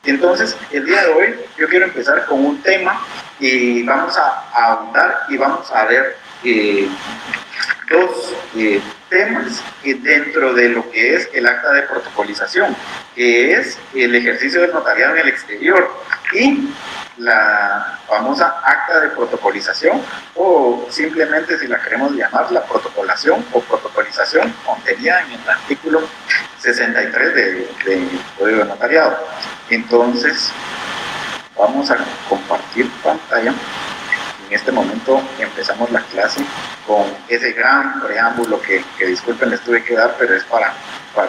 Entonces, el día de hoy yo quiero empezar con un tema y vamos a ahondar y vamos a ver dos temas dentro de lo que es el acta de protocolización, que es el ejercicio del notariado en el exterior y la famosa acta de protocolización, o simplemente, si la queremos llamar, la protocolación o protocolización contenida en el artículo 63 del Código de Notariado. Entonces, vamos a compartir pantalla. En este momento empezamos la clase con ese gran preámbulo que disculpen, les tuve que dar, pero es para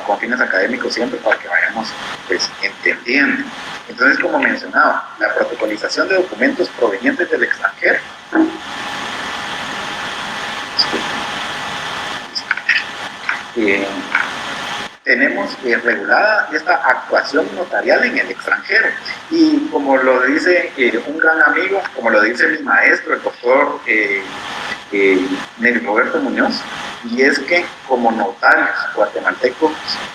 con fines académicos siempre, para que vayamos pues entendiendo. Entonces, como mencionaba, la protocolización de documentos provenientes del extranjero. Tenemos regulada esta actuación notarial en el extranjero, y como lo dice un gran amigo, como lo dice mi maestro, el doctor Nelly Roberto Muñoz, y es que como notarios guatemaltecos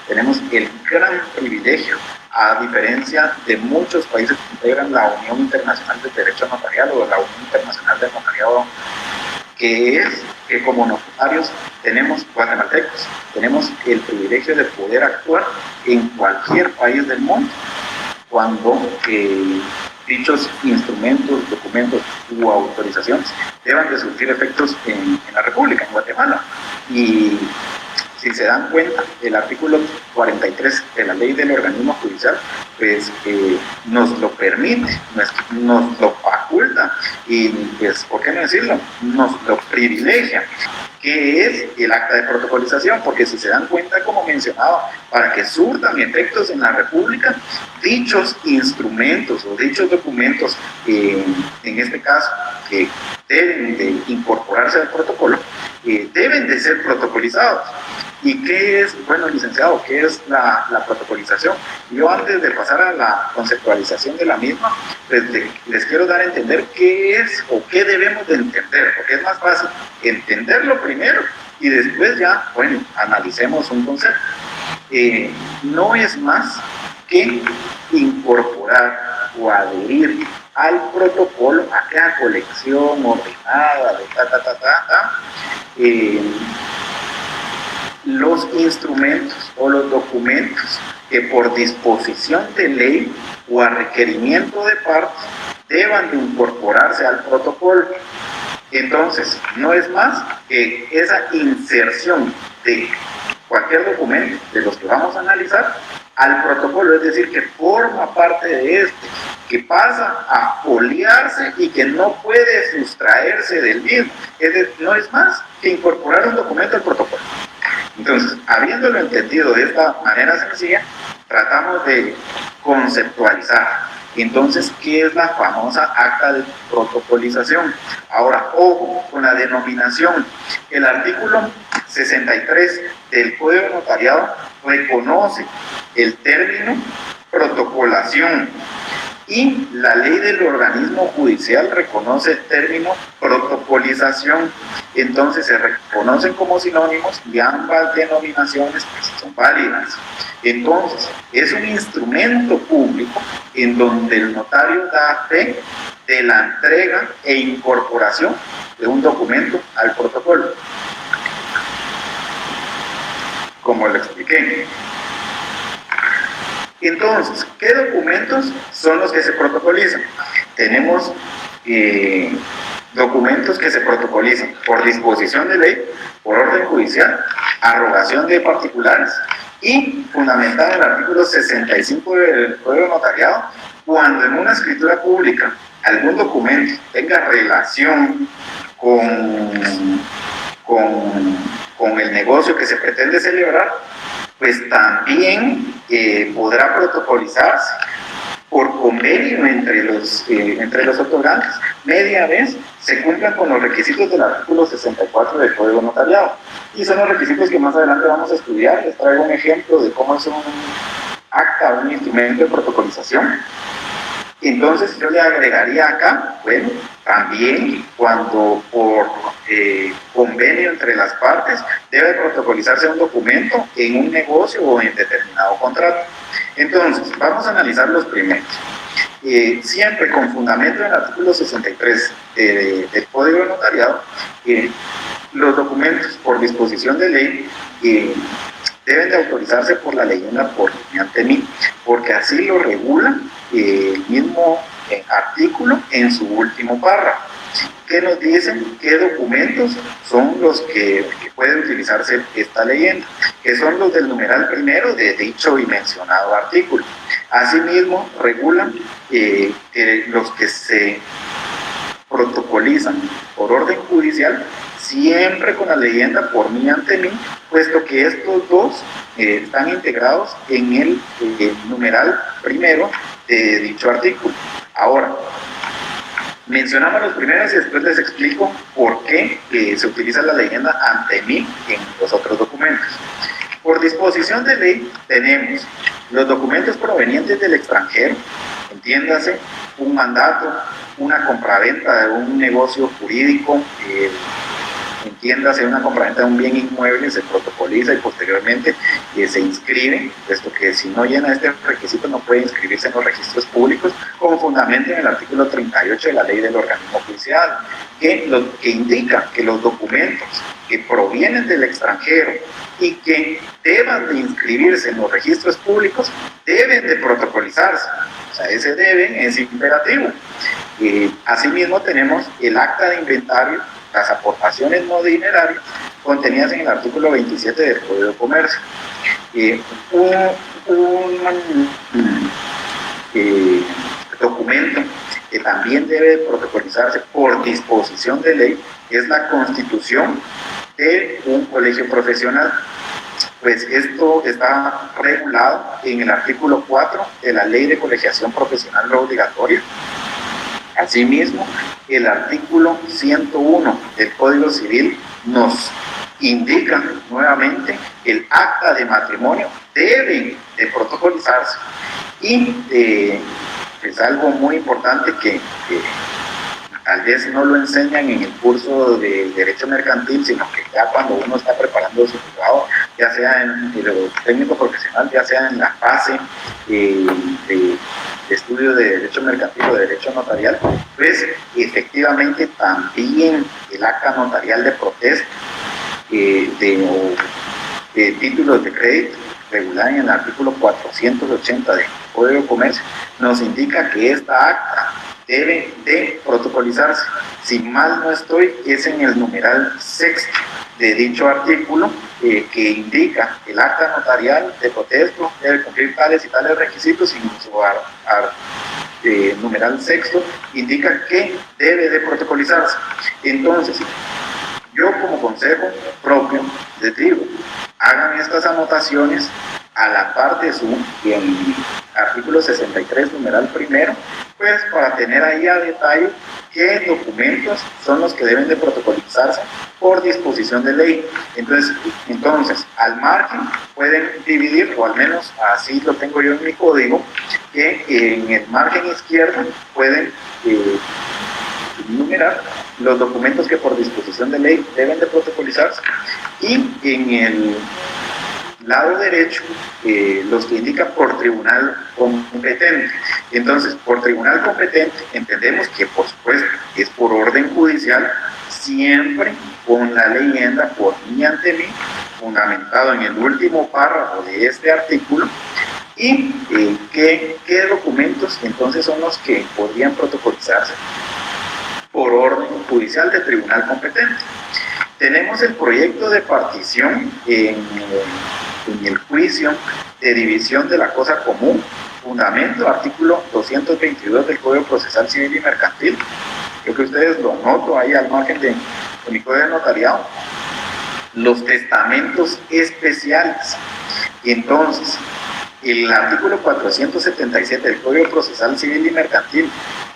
tenemos el gran privilegio, a diferencia de muchos países que integran la Unión Internacional del Derecho Notarial o la Unión Internacional del Notariado, que es que como notarios guatemaltecos tenemos el privilegio de poder actuar en cualquier país del mundo cuando dichos instrumentos, documentos u autorizaciones deban de surtir efectos en la República, en Guatemala. Y si se dan cuenta, el artículo 43 de la ley del organismo judicial pues nos lo permite, nos lo faculta y pues, ¿por qué no decirlo? Nos lo privilegia, que es el acta de protocolización, porque si se dan cuenta, como mencionaba, para que surtan efectos en la República, dichos instrumentos o dichos documentos, en este caso, que deben de incorporarse al protocolo, deben de ser protocolizados. ¿Y qué es, bueno, licenciado, qué es la protocolización? Yo, antes de pasar a la conceptualización de la misma, pues les quiero dar a entender qué es o qué debemos de entender, porque es más fácil entenderlo primero y después ya, bueno, analicemos un concepto. No es más que incorporar o adherir al protocolo, a cada colección ordenada de los instrumentos o los documentos que por disposición de ley o a requerimiento de parte deban de incorporarse al protocolo. Entonces, no es más que esa inserción de cualquier documento de los que vamos a analizar al protocolo, es decir, que forma parte de este, que pasa a foliarse y que no puede sustraerse del mismo. No es más que incorporar un documento al protocolo. Entonces, habiéndolo entendido de esta manera sencilla, tratamos de conceptualizar. Entonces, ¿qué es la famosa acta de protocolización? Ahora, ojo con la denominación. El artículo 63 del Código de Notariado reconoce el término protocolación, y la ley del organismo judicial reconoce el término protocolización. Entonces se reconocen como sinónimos y ambas denominaciones pues, son válidas. Entonces es un instrumento público en donde el notario da fe de la entrega e incorporación de un documento al protocolo, como lo expliqué. Entonces, ¿qué documentos son los que se protocolizan? Tenemos documentos que se protocolizan por disposición de ley, por orden judicial, arrogación de particulares y, fundamental en el artículo 65 del Código Notariado, cuando en una escritura pública algún documento tenga relación con el negocio que se pretende celebrar, pues también podrá protocolizarse por convenio entre los otorgantes, media vez se cumplan con los requisitos del artículo 64 del Código Notariado. Y son los requisitos que más adelante vamos a estudiar. Les traigo un ejemplo de cómo es un acta, un instrumento de protocolización. Entonces yo le agregaría acá, bueno, también cuando por convenio entre las partes debe protocolizarse un documento en un negocio o en determinado contrato. Entonces, vamos a analizar los primeros. Siempre con fundamento en el artículo 63 del Código de Notariado, los documentos por disposición de ley deben de autorizarse por la leyenda por ante mí, porque así lo regula el mismo artículo en su último párrafo, que nos dicen qué documentos son los que puede utilizarse esta leyenda, que son los del numeral primero de dicho y mencionado artículo. Asimismo, regulan los que se protocolizan por orden judicial, siempre con la leyenda por mí ante mí, puesto que estos dos están integrados en el numeral primero de dicho artículo. Ahora, mencionamos los primeros y después les explico por qué se utiliza la leyenda ante mí en los otros documentos. Por disposición de ley tenemos los documentos provenientes del extranjero, entiéndase, un mandato, una compraventa de un negocio jurídico, entiéndase una compraventa de un bien inmueble, se protocoliza y posteriormente se inscribe, puesto que si no llena este requisito no puede inscribirse en los registros públicos, con fundamento en el artículo 38 de la ley del organismo judicial, que indica que los documentos que provienen del extranjero y que deban de inscribirse en los registros públicos deben de protocolizarse. O sea, ese deben es imperativo. Asimismo tenemos el acta de inventario, las aportaciones no dinerarias contenidas en el artículo 27 del Código de Comercio. Documento que también debe protocolizarse por disposición de ley es la constitución de un colegio profesional. Pues esto está regulado en el artículo 4 de la Ley de Colegiación Profesional Obligatoria. Asimismo, el artículo 101 del Código Civil nos indica nuevamente que el acta de matrimonio debe de protocolizarse. Y es algo muy importante que tal vez no lo enseñan en el curso de Derecho Mercantil, sino que ya cuando uno está preparando su juzgado, ya sea en el técnico profesional, ya sea en la fase de estudio de Derecho Mercantil o de Derecho Notarial, pues efectivamente también el acta notarial de protesta de títulos de crédito regulada en el artículo 480 del Código de Comercio nos indica que esta acta debe de protocolizarse. Si mal no estoy, es en el numeral sexto de dicho artículo que indica que el acta notarial de protesto debe cumplir tales y tales requisitos, y su numeral sexto indica que debe de protocolizarse. Entonces, yo como consejo propio les digo, hagan estas anotaciones a la par de su artículo 63, numeral primero, pues para tener ahí a detalle qué documentos son los que deben de protocolizarse por disposición de ley. Entonces, al margen pueden dividir, o al menos así lo tengo yo en mi código, que en el margen izquierdo pueden enumerar los documentos que por disposición de ley deben de protocolizarse, y en el lado derecho los que indica por tribunal competente. Entonces, por tribunal competente entendemos que por supuesto es por orden judicial, siempre con la leyenda por mí ante mí, fundamentado en el último párrafo de este artículo. Y qué documentos entonces son los que podrían protocolizarse por orden judicial de tribunal competente. Tenemos el proyecto de partición en el juicio de división de la cosa común, fundamento, artículo 222 del Código Procesal Civil y Mercantil. Creo que ustedes lo noto ahí al margen de mi código de notariado. Los testamentos especiales. Entonces, el artículo 477 del Código Procesal Civil y Mercantil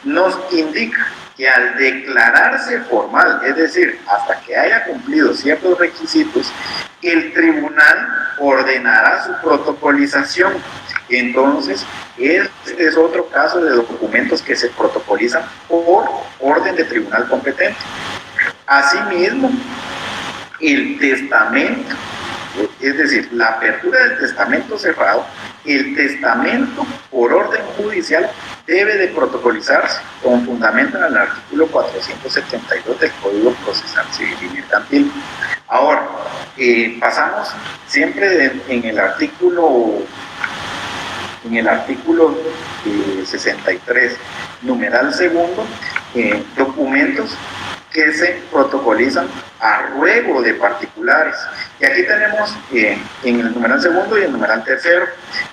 nos indica que al declararse formal, es decir, hasta que haya cumplido ciertos requisitos, el tribunal ordenará su protocolización. Entonces, este es otro caso de documentos que se protocolizan por orden de tribunal competente. Asimismo, el testamento es decir, la apertura del testamento cerrado, el testamento por orden judicial debe de protocolizarse con fundamento en el artículo 472 del Código Procesal Civil y Mercantil. Ahora, pasamos siempre en el artículo 63, numeral segundo, documentos que se protocolizan a ruego de particulares. Y aquí tenemos en el numeral segundo y el numeral tercero,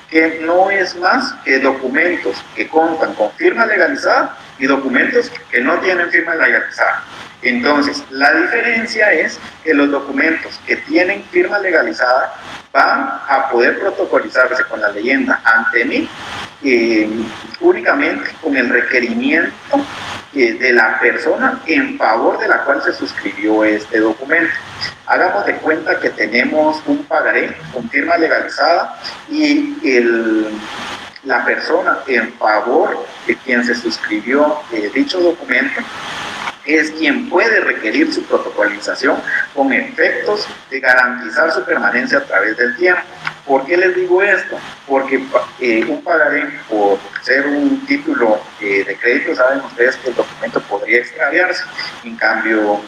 que no es más que documentos que contan con firma legalizada y documentos que no tienen firma legalizada. Entonces, la diferencia es que los documentos que tienen firma legalizada van a poder protocolizarse con la leyenda ante mí únicamente con el requerimiento de la persona en favor de la cual se suscribió este documento. Hagamos de cuenta que tenemos un pagaré con firma legalizada y la persona en favor de quien se suscribió dicho documento es quien puede requerir su protocolización con efectos de garantizar su permanencia a través del tiempo. ¿Por qué les digo esto? Porque un pagaré, por ser un título de crédito, saben ustedes que el documento podría extraviarse. En cambio,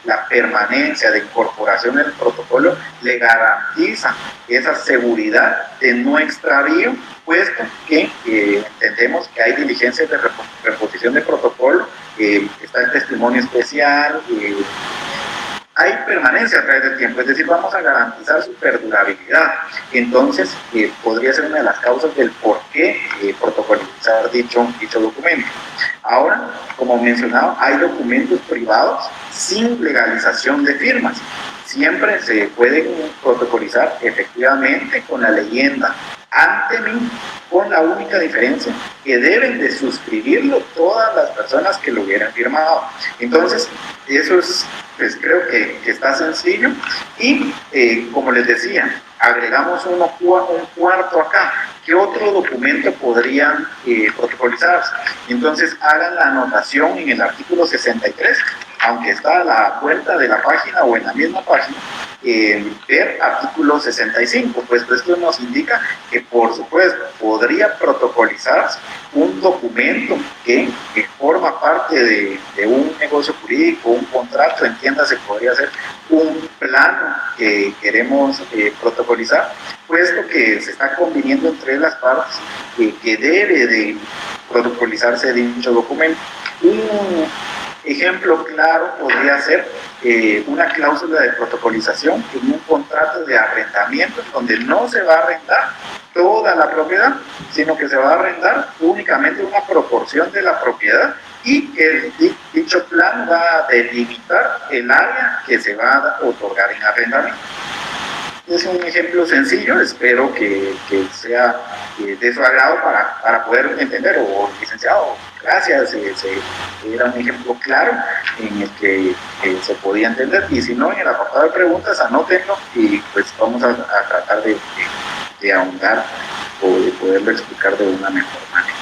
la permanencia de incorporación en el protocolo le garantiza esa seguridad de no extravío, puesto que entendemos que hay diligencias de reposición de protocolo, está el testimonio especial, hay permanencia a través del tiempo, es decir, vamos a garantizar su perdurabilidad. Entonces, podría ser una de las causas del por qué protocolizar dicho documento. Ahora, como mencionaba, hay documentos privados sin legalización de firmas. Siempre se puede protocolizar efectivamente con la leyenda ante mí, con la única diferencia que deben de suscribirlo todas las personas que lo hubieran firmado. Entonces, eso es, pues creo que está sencillo y como les decía, agregamos un cuarto acá. ¿Qué otro documento podrían protocolizarse? Entonces, hagan la anotación en el artículo 63, aunque está a la vuelta de la página o en la misma página, ver artículo 65, pues esto nos indica que, por supuesto, podría protocolizarse un documento que forma parte de un negocio jurídico, un contrato, entiéndase, podría ser un plano que queremos protocolizar, puesto que se está conviniendo entre las partes que debe de protocolizarse dicho documento. Un ejemplo claro podría ser una cláusula de protocolización en un contrato de arrendamiento donde no se va a arrendar toda la propiedad, sino que se va a arrendar únicamente una proporción de la propiedad y que dicho plan va a delimitar el área que se va a otorgar en arrendamiento. Es un ejemplo sencillo, espero que sea de su agrado para poder entender, o licenciado, gracias, era un ejemplo claro en el que se podía entender, y si no, en el apartado de preguntas anótenlo y pues vamos a tratar de ahondar o de poderlo explicar de una mejor manera.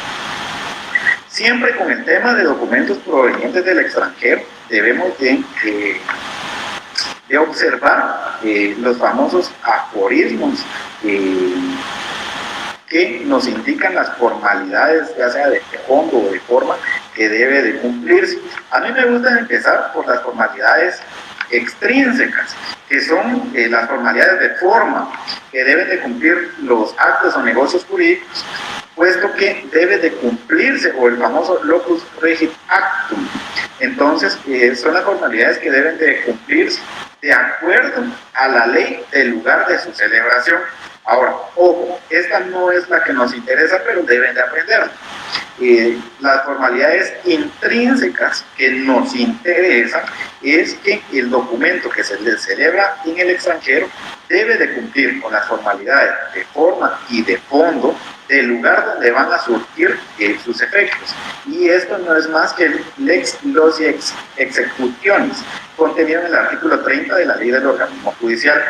Siempre con el tema de documentos provenientes del extranjero debemos de observar los famosos aforismos que nos indican las formalidades, ya sea de fondo o de forma, que debe de cumplirse. A mí me gusta empezar por las formalidades extrínsecas, que son las formalidades de forma que deben de cumplir los actos o negocios jurídicos, puesto que debe de cumplirse, o el famoso locus regit actum. Entonces, son las formalidades que deben de cumplirse de acuerdo a la ley del lugar de su celebración. Ahora, ojo, esta no es la que nos interesa, pero deben de aprenderla. Las formalidades intrínsecas que nos interesan es que el documento que se le celebra en el extranjero debe de cumplir con las formalidades de forma y de fondo del lugar donde van a surgir sus efectos. Y esto no es más que el lex loci executionis, contenido en el artículo 30 de la Ley del Organismo Judicial.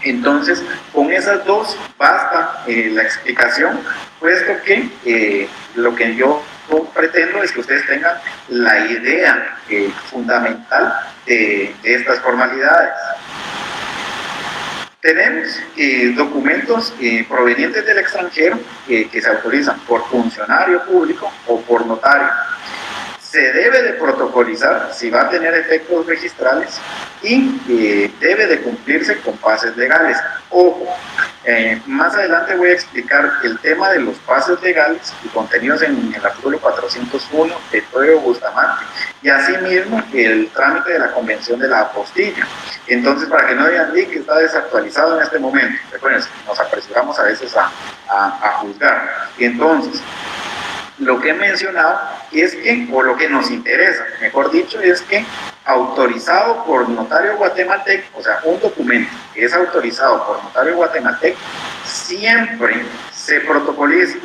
Entonces, con esas dos basta la explicación, puesto que lo que yo pretendo es que ustedes tengan la idea fundamental de estas formalidades. Tenemos documentos provenientes del extranjero que se autorizan por funcionario público o por notario. Se debe de protocolizar si va a tener efectos registrales y debe de cumplirse con pases legales. Ojo, más adelante voy a explicar el tema de los pases legales y contenidos en el artículo 401 del Código Bustamante y asimismo el trámite de la Convención de la Apostilla. Entonces, para que no digan que está desactualizado en este momento, recuerden, nos apresuramos a veces a juzgar. Entonces, lo que he mencionado es que, o lo que nos interesa, mejor dicho, es que autorizado por notario guatemalteco, o sea, un documento que es autorizado por notario guatemalteco, siempre se protocoliza.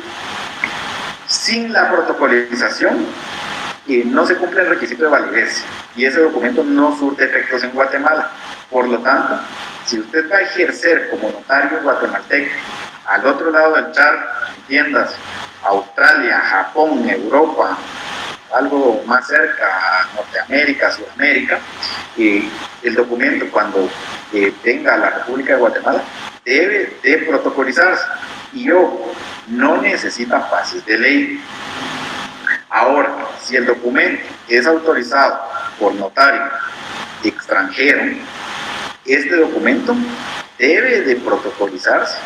Sin la protocolización, no se cumple el requisito de validez y ese documento no surte efectos en Guatemala. Por lo tanto, si usted va a ejercer como notario guatemalteco al otro lado del charco, entiendas, Australia, Japón, Europa, algo más cerca, Norteamérica, Sudamérica, el documento cuando venga a la República de Guatemala debe de protocolizarse y no necesita pases de ley. Ahora, si el documento es autorizado por notario extranjero, este documento debe de protocolizarse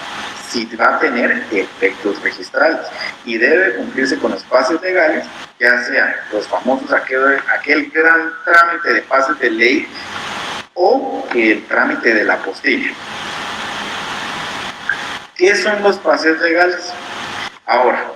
si va a tener efectos registrales y debe cumplirse con los pases legales, ya sean los famosos aquel gran trámite de pases de ley o el trámite de la apostilla. ¿Qué son los pases legales? Ahora,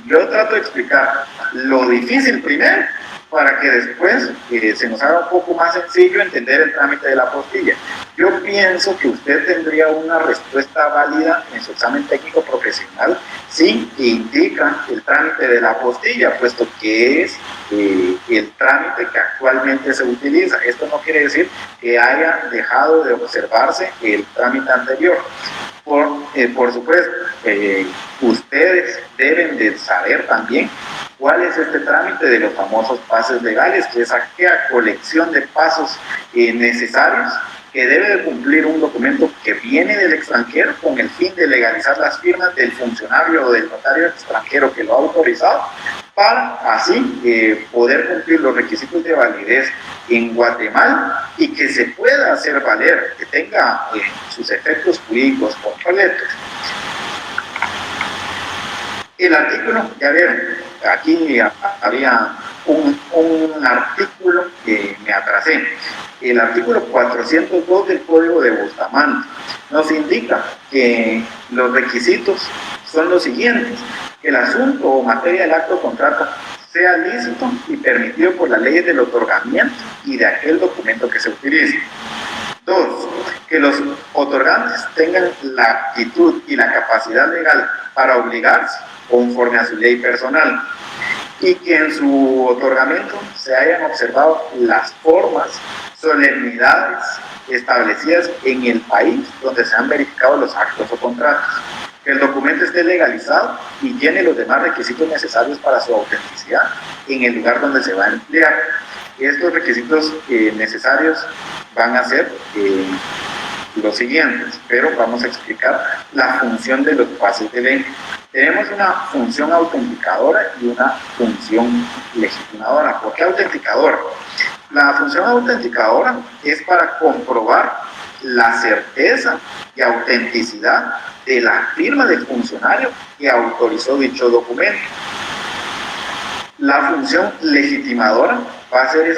yo trato de explicar lo difícil primero para que después se nos haga un poco más sencillo entender el trámite de la apostilla. Yo pienso que usted tendría una respuesta válida en su examen técnico profesional si indica el trámite de la apostilla, puesto que es el trámite que actualmente se utiliza. Esto no quiere decir que haya dejado de observarse el trámite anterior. Por supuesto, ustedes deben de saber también cuál es este trámite de los famosos pases legales, que es aquella colección de pasos necesarios que debe de cumplir un documento que viene del extranjero con el fin de legalizar las firmas del funcionario o del notario extranjero que lo ha autorizado, para así poder cumplir los requisitos de validez en Guatemala y que se pueda hacer valer, que tenga sus efectos jurídicos completos. El artículo, ya vieron, aquí había un artículo que me atrasé. El artículo 402 del Código de Bustamante nos indica que los requisitos son los siguientes: que el asunto o materia del acto o contrato sea lícito y permitido por las leyes del otorgamiento y de aquel documento que se utilice. 2. Que los otorgantes tengan la aptitud y la capacidad legal para obligarse conforme a su ley personal y que en su otorgamiento se hayan observado las formas, solemnidades establecidas en el país donde se han verificado los actos o contratos, que el documento esté legalizado y tiene los demás requisitos necesarios para su autenticidad en el lugar donde se va a emplear. Estos requisitos necesarios van a ser los siguientes, pero vamos a explicar la función de los pases de ley. Tenemos una función autenticadora y una función legitimadora. ¿Por qué autenticadora? La función autenticadora es para comprobar la certeza y autenticidad de la firma del funcionario que autorizó dicho documento. La función legitimadora va a ser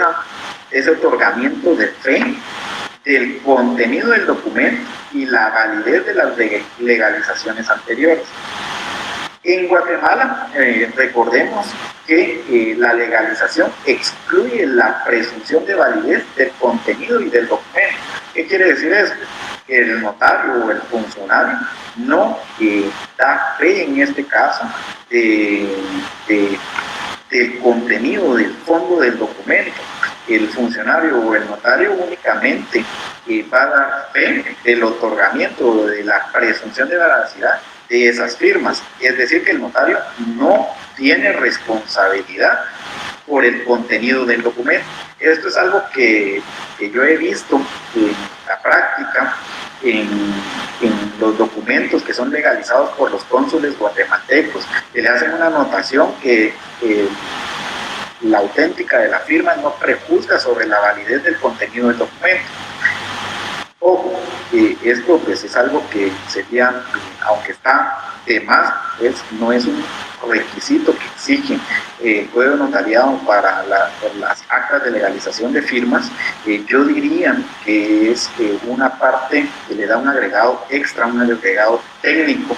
ese otorgamiento de fe del contenido del documento y la validez de las legalizaciones anteriores. En Guatemala, recordemos que la legalización excluye la presunción de validez del contenido y del documento. ¿Qué quiere decir eso? Que el notario o el funcionario no da fe en este caso del contenido, del fondo del documento. El funcionario o el notario únicamente va a dar fe del otorgamiento o de la presunción de veracidad de esas firmas. Es decir, que el notario no tiene responsabilidad por el contenido del documento. Esto es algo que yo he visto en la práctica en los documentos que son legalizados por los cónsules guatemaltecos, que le hacen una anotación que la auténtica de la firma no prejuzga sobre la validez del contenido del documento. Ojo, esto pues es algo que sería, aunque está de más, pues no es un requisito que exigen el código notariado para las actas de legalización de firmas. Yo diría que es una parte que le da un agregado extra, un agregado técnico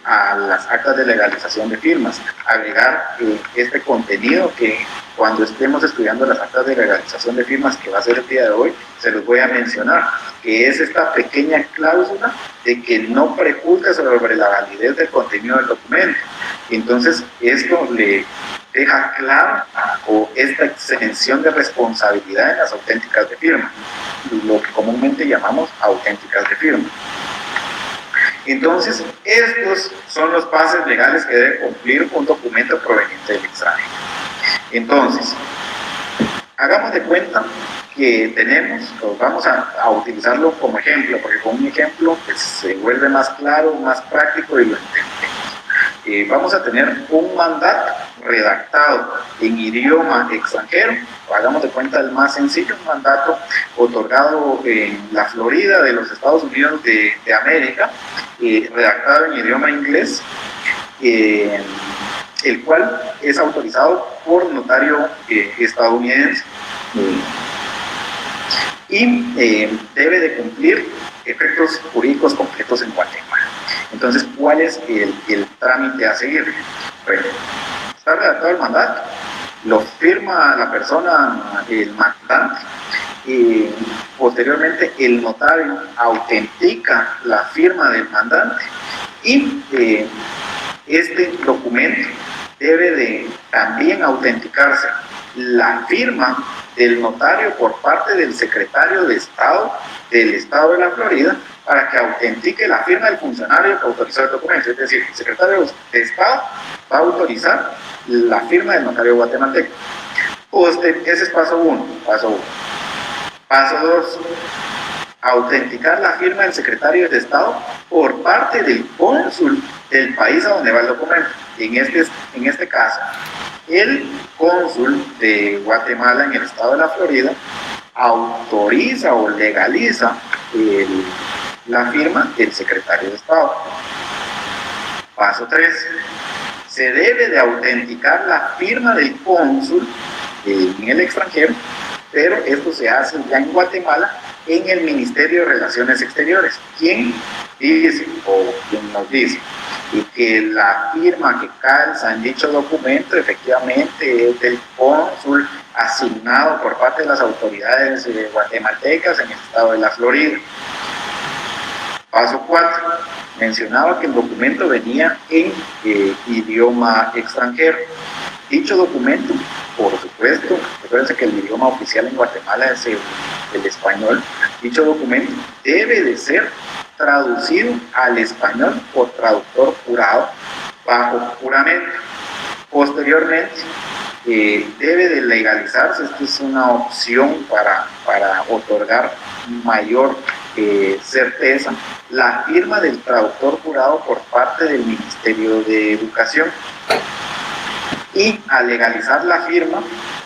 a las actas de legalización de firmas, agregar este contenido que cuando estemos estudiando las actas de legalización de firmas, que va a ser el día de hoy, se los voy a mencionar, que es esta pequeña cláusula de que no prejuzga sobre la validez del contenido del documento. Entonces, esto le deja claro o esta exención de responsabilidad en las auténticas de firma, lo que comúnmente llamamos auténticas de firma. Entonces, estos son los pasos legales que debe cumplir un documento proveniente del extranjero. Entonces, hagamos de cuenta que tenemos, pues vamos a utilizarlo como ejemplo, porque con un ejemplo pues, se vuelve más claro, más práctico y lo entendemos. Vamos a tener un mandato redactado en idioma extranjero, hagamos de cuenta el más sencillo, un mandato otorgado en la Florida de los Estados Unidos de América, redactado en idioma inglés, el cual es autorizado por notario estadounidense y debe de cumplir efectos jurídicos completos en Guatemala. Entonces, ¿cuál es el trámite a seguir? Bueno, está redactado el mandato, lo firma la persona, el mandante, y posteriormente el notario autentica la firma del mandante y este documento debe de también autenticarse la firma del notario por parte del secretario de Estado del Estado de la Florida para que autentique la firma del funcionario que autorizó el documento. Es decir, el secretario de Estado va a autorizar la firma del notario guatemalteco. Ese es paso 1. Paso 2. Autenticar la firma del secretario de Estado por parte del cónsul del país a donde va el documento. En este caso, el cónsul de Guatemala en el estado de la Florida autoriza o legaliza la firma del secretario de Estado. Paso 3. Se debe de autenticar la firma del cónsul en el extranjero, pero esto se hace ya en Guatemala en el Ministerio de Relaciones Exteriores. ¿Quién dice o quién nos dice? Y que la firma que calza en dicho documento efectivamente es del cónsul asignado por parte de las autoridades guatemaltecas en el estado de la Florida. Paso 4. Mencionaba que el documento venía en idioma extranjero. Dicho documento, por supuesto, recuerden que el idioma oficial en Guatemala es el español. Dicho documento debe de ser traducido al español por traductor jurado bajo juramento. Posteriormente, debe de legalizarse, esta es una opción para otorgar mayor certeza, la firma del traductor jurado por parte del Ministerio de Educación. Y al legalizar la firma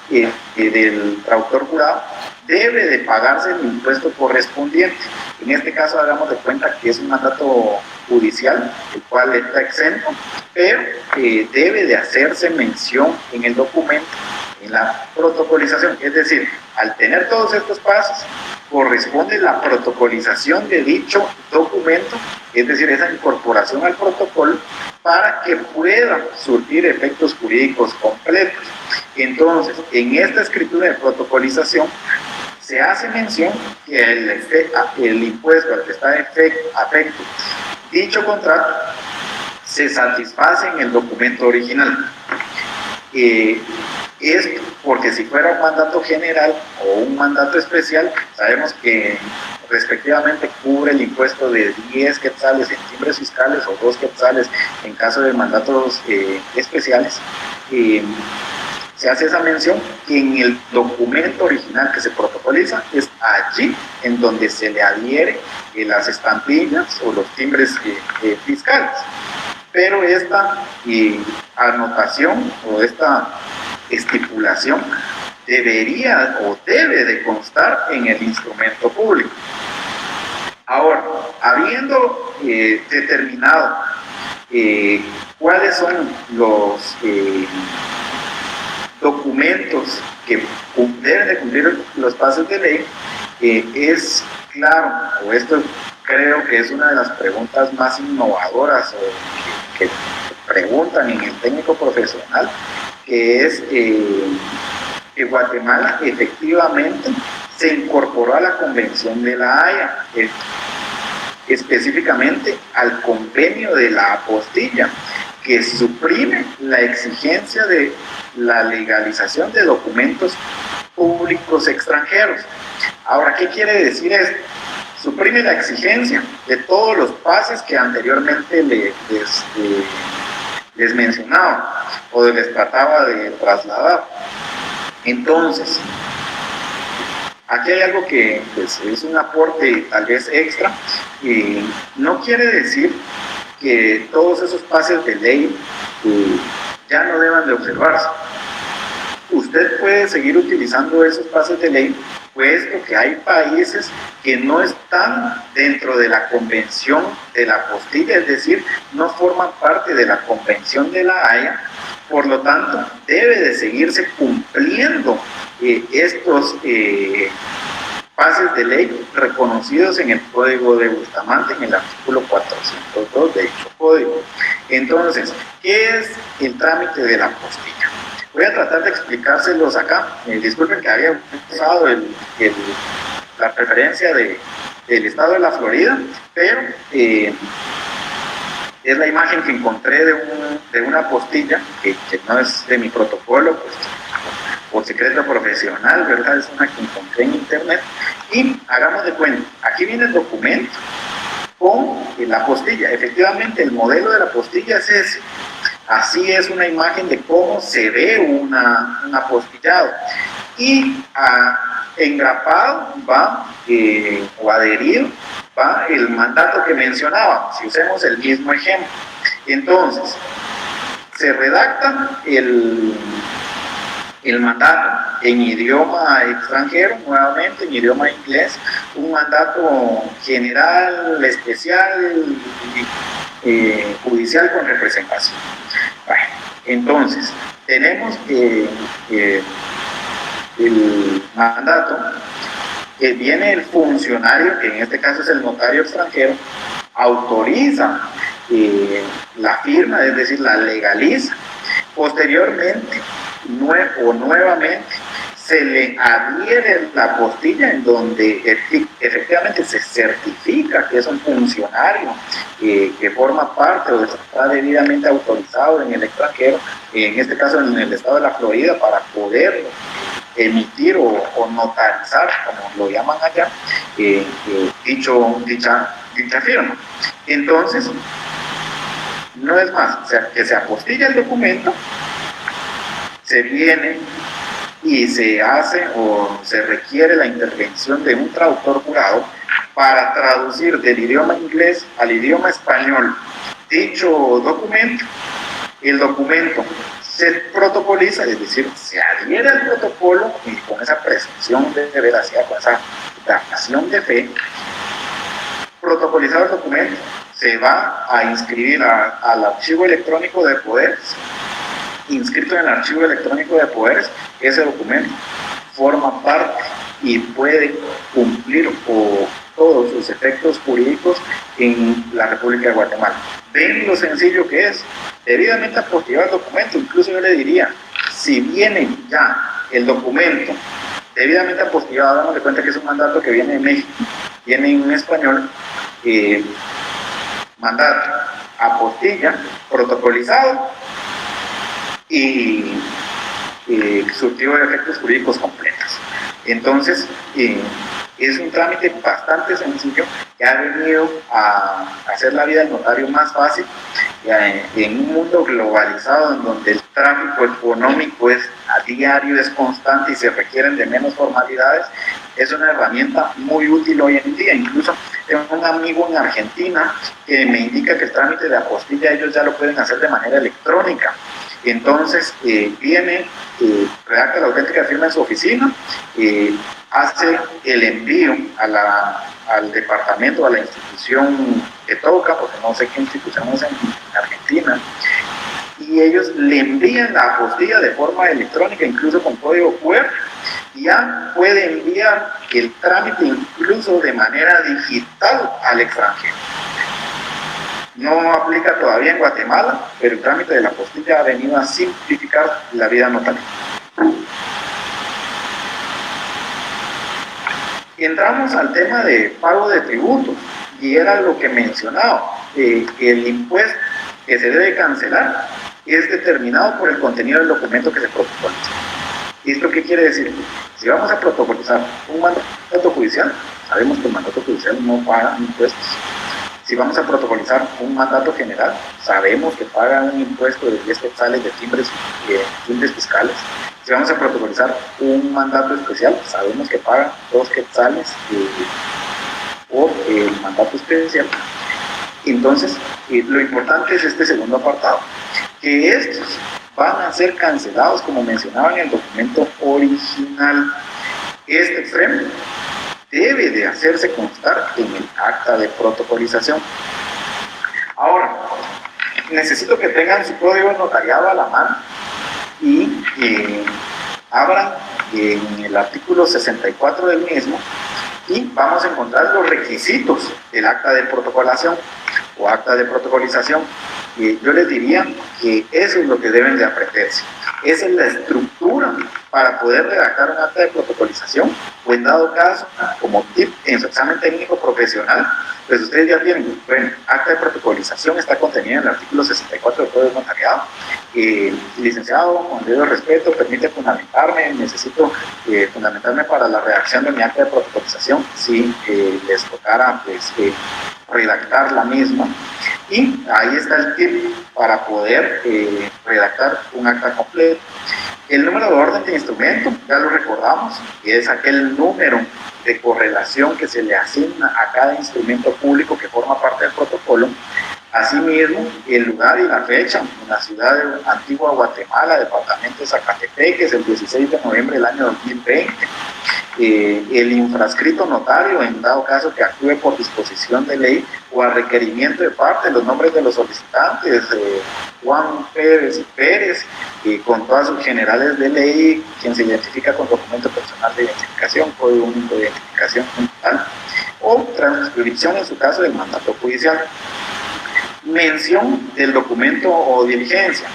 del traductor jurado, debe de pagarse el impuesto correspondiente. En este caso, hagamos de cuenta que es un mandato judicial, el cual está exento, pero debe de hacerse mención en el documento, en la protocolización. Es decir, al tener todos estos pasos, corresponde la protocolización de dicho documento, es decir, esa incorporación al protocolo, para que pueda surtir efectos jurídicos completos. Entonces, en esta escritura de protocolización, se hace mención que el impuesto al que está afecto dicho contrato se satisface en el documento original. Es porque si fuera un mandato general o un mandato especial, sabemos que respectivamente cubre el impuesto de 10 quetzales en timbres fiscales o 2 quetzales en caso de mandatos especiales. Se hace esa mención que en el documento original que se protocoliza protocoliza, es allí en donde se le adhiere las estampillas o los timbres fiscales. Pero esta anotación o esta estipulación debería o debe de constar en el instrumento público. Ahora, habiendo determinado cuáles son los documentos que deben de cumplir los pasos de ley, es claro, o esto creo que es una de las preguntas más innovadoras que preguntan en el técnico profesional, que es que Guatemala efectivamente se incorporó a la Convención de la Haya, específicamente al convenio de la apostilla, que suprime la exigencia de la legalización de documentos públicos extranjeros. Ahora, ¿qué quiere decir esto? Suprime la exigencia de todos los pases que anteriormente les mencionaba o les trataba de trasladar. Entonces, aquí hay algo que pues, es un aporte tal vez extra, y no quiere decir que todos esos pases de ley ya no deban de observarse. Usted puede seguir utilizando esos pases de ley, puesto que hay países que no están dentro de la Convención de la Apostilla, es decir, no forman parte de la Convención de la Haya. Por lo tanto, debe de seguirse cumpliendo estos pases de ley reconocidos en el Código de Bustamante, en el artículo 402 de dicho código. Entonces, ¿qué es el trámite de la apostilla? Voy a tratar de explicárselos acá. Disculpen que había usado la preferencia del estado de la Florida, pero es la imagen que encontré de una apostilla que no es de mi protocolo, pues, por secreto profesional, ¿verdad? Es una que encontré en internet. Y hagamos de cuenta, aquí viene el documento con la apostilla. Efectivamente, el modelo de la apostilla es ese. Así es una imagen de cómo se ve un apostillado. Y engrapado va, o adherido, va el mandato que mencionaba. Si usemos el mismo ejemplo. Entonces, se redacta el mandato en idioma extranjero, nuevamente en idioma inglés, un mandato general, especial, judicial con representación. Bueno, entonces, tenemos el mandato, viene el funcionario, que en este caso es el notario extranjero, autoriza la firma, es decir, la legaliza. Posteriormente, nuevamente, se le adhiere la apostilla en donde efectivamente se certifica que es un funcionario que forma parte o está debidamente autorizado en el extranjero, en este caso en el estado de la Florida, para poder emitir o notarizar, como lo llaman allá, dicha firma. Entonces, no es más, o sea, que se apostilla el documento, se viene y se hace o se requiere la intervención de un traductor jurado para traducir del idioma inglés al idioma español dicho documento. El documento se protocoliza, es decir, se adhiere al protocolo y con esa presunción de veracidad, con esa datación de fe, protocolizado el documento, se va a inscribir al archivo electrónico de poderes. Inscrito en el archivo electrónico de poderes, ese documento forma parte y puede cumplir por todos sus efectos jurídicos en la República de Guatemala. ¿Ven lo sencillo que es? Debidamente apostillado el documento. Incluso yo le diría, si viene ya el documento debidamente apostillado, damos de cuenta que es un mandato que viene de México, viene en español, mandato, apostilla, protocolizado y surtido de efectos jurídicos completos. Entonces, es un trámite bastante sencillo que ha venido a hacer la vida del notario más fácil en un mundo globalizado en donde el tráfico económico es a diario, es constante y se requieren de menos formalidades. Es una herramienta muy útil hoy en día. Incluso tengo un amigo en Argentina que me indica que el trámite de apostilla ellos ya lo pueden hacer de manera electrónica. Entonces viene, redacta la auténtica firma en su oficina, hace el envío al departamento, a la institución que toca, porque no sé qué institución es en Argentina, y ellos le envían la apostilla de forma electrónica, incluso con código QR, y ya puede enviar el trámite incluso de manera digital al extranjero. No aplica todavía en Guatemala, pero el trámite de la apostilla ha venido a simplificar la vida notarial. Entramos al tema de pago de tributos, y era lo que mencionaba, el impuesto que se debe cancelar es determinado por el contenido del documento que se protocoliza. ¿Esto qué quiere decir? Si vamos a protocolizar un mandato judicial, sabemos que el mandato judicial no paga impuestos. Si vamos a protocolizar un mandato general, sabemos que paga un impuesto de 10 quetzales de timbres fiscales. Si vamos a protocolizar un mandato especial, sabemos que paga 2 quetzales por el mandato especial. Entonces, lo importante es este segundo apartado, que estos van a ser cancelados, como mencionaba en el documento original. Este extremo debe de hacerse constar en el acta de protocolización. Ahora, necesito que tengan su código notariado a la mano y abran en el artículo 64 del mismo y vamos a encontrar los requisitos del acta de protocolación o acta de protocolización. Yo les diría que eso es lo que deben de aprenderse. Esa es la estructura para poder redactar un acta de protocolización, o en dado caso, como tip en su examen técnico profesional, pues ustedes ya tienen, bueno, acta de protocolización está contenida en el artículo 64 del Código de Notariado. Licenciado, con debido respeto, permite fundamentarme, necesito fundamentarme para la redacción de mi acta de protocolización, si les tocara pues, redactar la misma. Y ahí está el tip para poder redactar un acta completo. El número de orden de instrumento, ya lo recordamos, que es aquel número de correlación que se le asigna a cada instrumento público que forma parte del protocolo. Asimismo, el lugar y la fecha, en la ciudad de Antigua Guatemala, departamento de Zacatepeques, el 16 de noviembre del año 2020. El infrascrito notario, en dado caso que actúe por disposición de ley o a requerimiento de parte, los nombres de los solicitantes, Juan Pérez y Pérez, con todas sus generales de ley, quien se identifica con documento personal de identificación, código único de identificación tal, o transcripción en su caso del mandato judicial. Mención del documento o diligencia.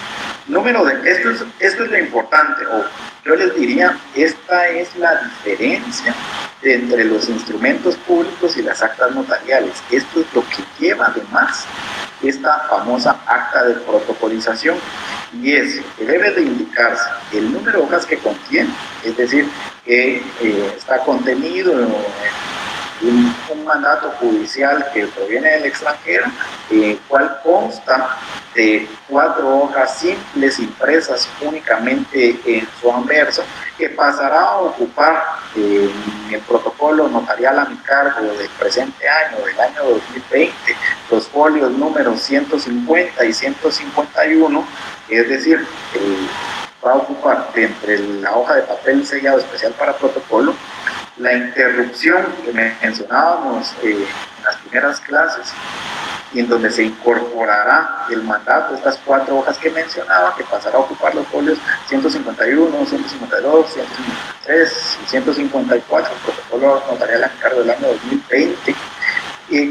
Esto es lo importante, o yo les diría, esta es la diferencia entre los instrumentos públicos y las actas notariales. Esto es lo que lleva además esta famosa acta de protocolización, y es que debe de indicarse el número de hojas que contiene, es decir, que está contenido un mandato judicial que proviene del extranjero, cual consta de 4 hojas simples impresas únicamente en su anverso, que pasará a ocupar el protocolo notarial a mi cargo del presente año, del año 2020, los folios números 150 y 151, es decir, va a ocupar entre la hoja de papel sellado especial para protocolo, la interrupción que mencionábamos en las primeras clases, y en donde se incorporará el mandato, estas 4 hojas que mencionaba, que pasará a ocupar los folios 151, 152, 153 y 154, el protocolo notarial a cargo del año 2020,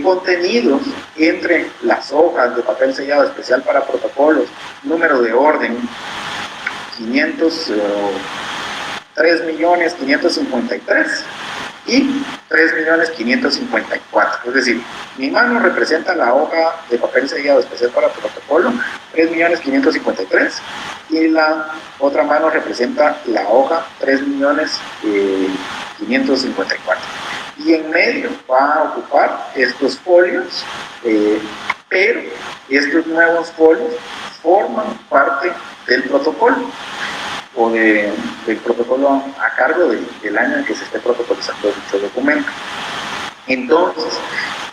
contenidos entre las hojas de papel sellado especial para protocolos, número de orden 3.553.000 y 3.554.000. Es decir, mi mano representa la hoja de papel sellado especial para protocolo 3.553.000 y la otra mano representa la hoja 3.554.000. y en medio va a ocupar estos folios, pero estos nuevos folios forman parte del protocolo o del protocolo a cargo del año en que se esté protocolizando dicho documento. Entonces,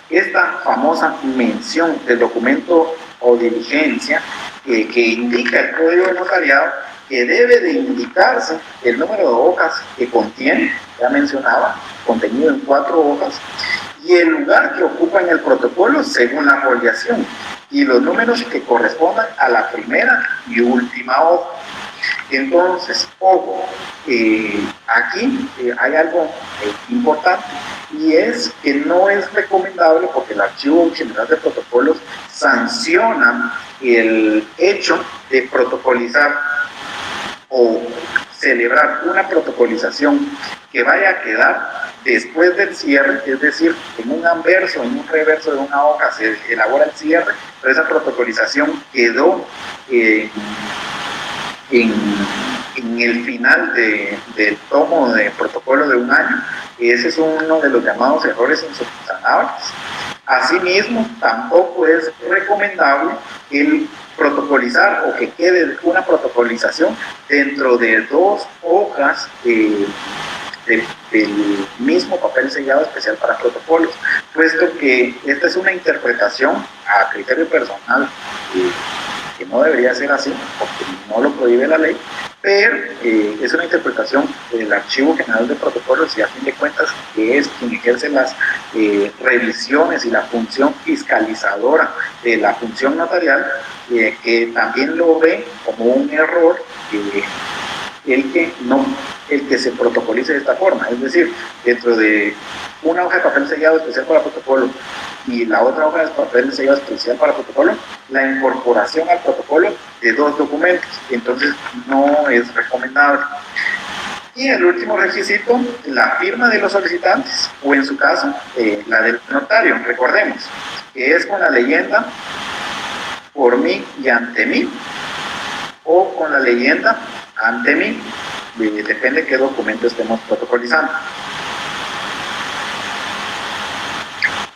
esta famosa mención del documento o diligencia que indica el código de notariado, que debe de indicarse el número de hojas que contiene, ya mencionaba, contenido en 4 hojas, y el lugar que ocupa en el protocolo según la foliación, y los números que correspondan a la primera y última hoja. Entonces, ojo, aquí hay algo importante, y es que no es recomendable, porque el Archivo General de Protocolos sanciona el hecho de protocolizar o celebrar una protocolización que vaya a quedar después del cierre, es decir, en un anverso, en un reverso de una hoja se elabora el cierre, pero esa protocolización quedó en el final del tomo de protocolo de un año, y ese es uno de los llamados errores insubsanables. Asimismo, tampoco es recomendable el protocolizar o que quede una protocolización dentro de 2 hojas del mismo papel sellado especial para protocolos, puesto que esta es una interpretación a criterio personal que no debería ser así, porque no lo prohíbe la ley, pero es una interpretación del Archivo General de Protocolos, y a fin de cuentas que es quien ejerce las revisiones y la función fiscalizadora de la función notarial, que también lo ve como un error el que se protocolice de esta forma, es decir, dentro de una hoja de papel sellado especial para protocolo y la otra hoja de papel sellado especial para protocolo, la incorporación al protocolo de 2 documentos, entonces no es recomendable. Y el último requisito, la firma de los solicitantes, o en su caso, la del notario. Recordemos que es con la leyenda por mí y ante mí, o con la leyenda ante mí, depende qué documento estemos protocolizando.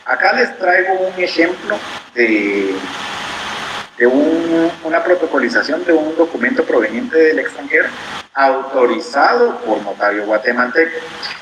Acá les traigo un ejemplo de una protocolización de un documento proveniente del extranjero autorizado por notario guatemalteco.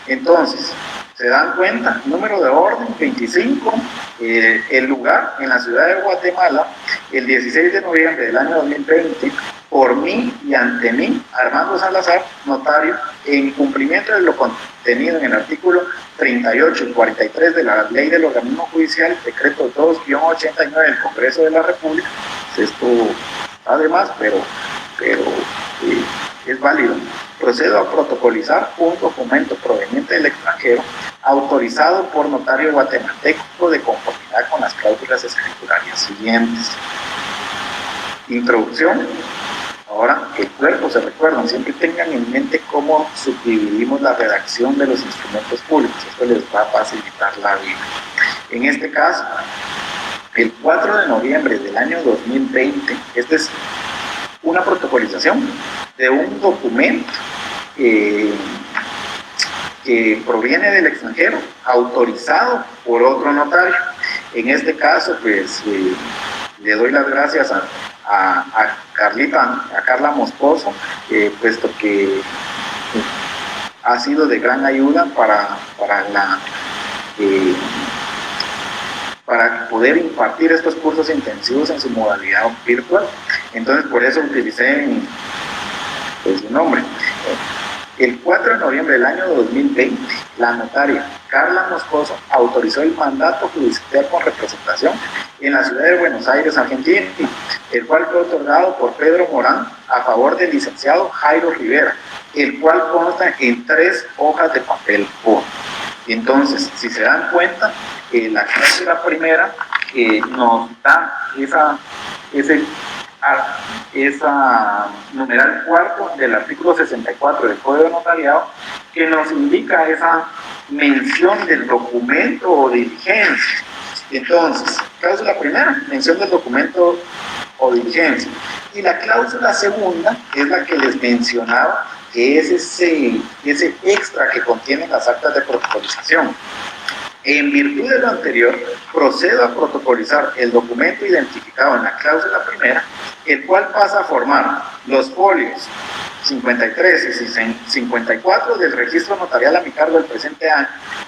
Entonces, se dan cuenta, número de orden 25, el lugar en la ciudad de Guatemala, el 16 de noviembre del año 2020, por mí y ante mí, Armando Salazar, notario, en cumplimiento de lo contenido en el artículo 38 y 43 de la Ley del Organismo Judicial, decreto 2-89 del Congreso de la República. Esto además, pero es válido. Procedo a protocolizar un documento proveniente del extranjero autorizado por notario guatemalteco de conformidad con las cláusulas escriturarias siguientes. Introducción. Ahora, el cuerpo, se recuerdan, siempre tengan en mente cómo subdividimos la redacción de los instrumentos públicos. Esto les va a facilitar la vida. En este caso, el 4 de noviembre del año 2020, esta es una protocolización de un documento que proviene del extranjero, autorizado por otro notario. En este caso, pues, le doy las gracias a Carla Moscoso, puesto que ha sido de gran ayuda para poder impartir estos cursos intensivos en su modalidad virtual. Entonces, por eso utilicé su nombre. El 4 de noviembre del año 2020, la notaria Carla Moscoso autorizó el mandato judicial con representación en la ciudad de Buenos Aires, Argentina, el cual fue otorgado por Pedro Morán a favor del licenciado Jairo Rivera, el cual consta en 3 hojas de papel bond. Entonces, si se dan cuenta, la cláusula primera nos da esa numeral 4 del artículo 64 del Código de Notariado, que nos indica esa mención del documento o diligencia. Entonces, cláusula primera, mención del documento o diligencia. Y la cláusula segunda es la que les mencionaba, que es ese extra que contienen las actas de protocolización. En virtud de lo anterior, procedo a protocolizar el documento identificado en la cláusula primera, el cual pasa a formar los folios 53 y 54 del registro notarial a mi cargo del presente año,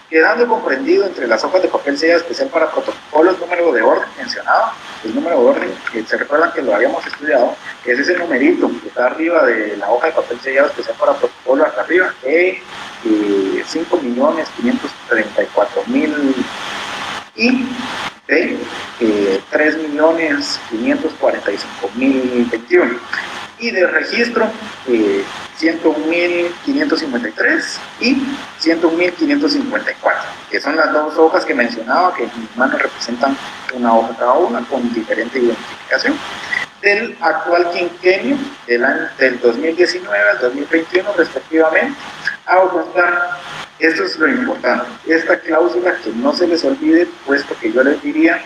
quedando comprendido entre las hojas de papel sellado especial para protocolos, número de orden mencionado, el número de orden, que se recuerdan que lo habíamos estudiado, que es ese numerito que está arriba de la hoja de papel sellado especial para protocolo, acá arriba, 5.534.000 y de 3.545.021 y de registro 101.553 y 101.554, que son las dos hojas que mencionaba, que en mis manos representan una hoja cada una con diferente identificación del actual quinquenio del 2019 al 2021 respectivamente. Hago constar, esto es lo importante, esta cláusula, que no se les olvide, puesto que yo les diría,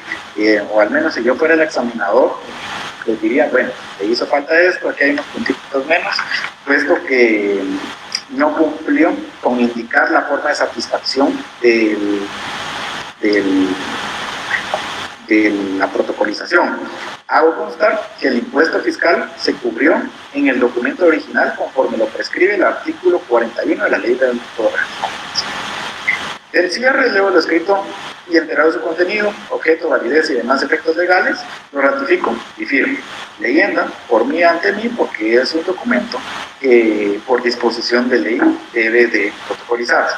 o al menos si yo fuera el examinador, les diría, bueno, le hizo falta esto, aquí hay unos puntitos menos, puesto que no cumplió con indicar la forma de satisfacción de la protocolización. Hago constar que el impuesto fiscal se cubrió en el documento original conforme lo prescribe el artículo 41 de la Ley del Organismo. El cierre, leo lo escrito y enterado de su contenido, objeto, validez y demás efectos legales, lo ratifico y firmo. Leyenda, por mí ante mí, porque es un documento que por disposición de ley debe de protocolizarse.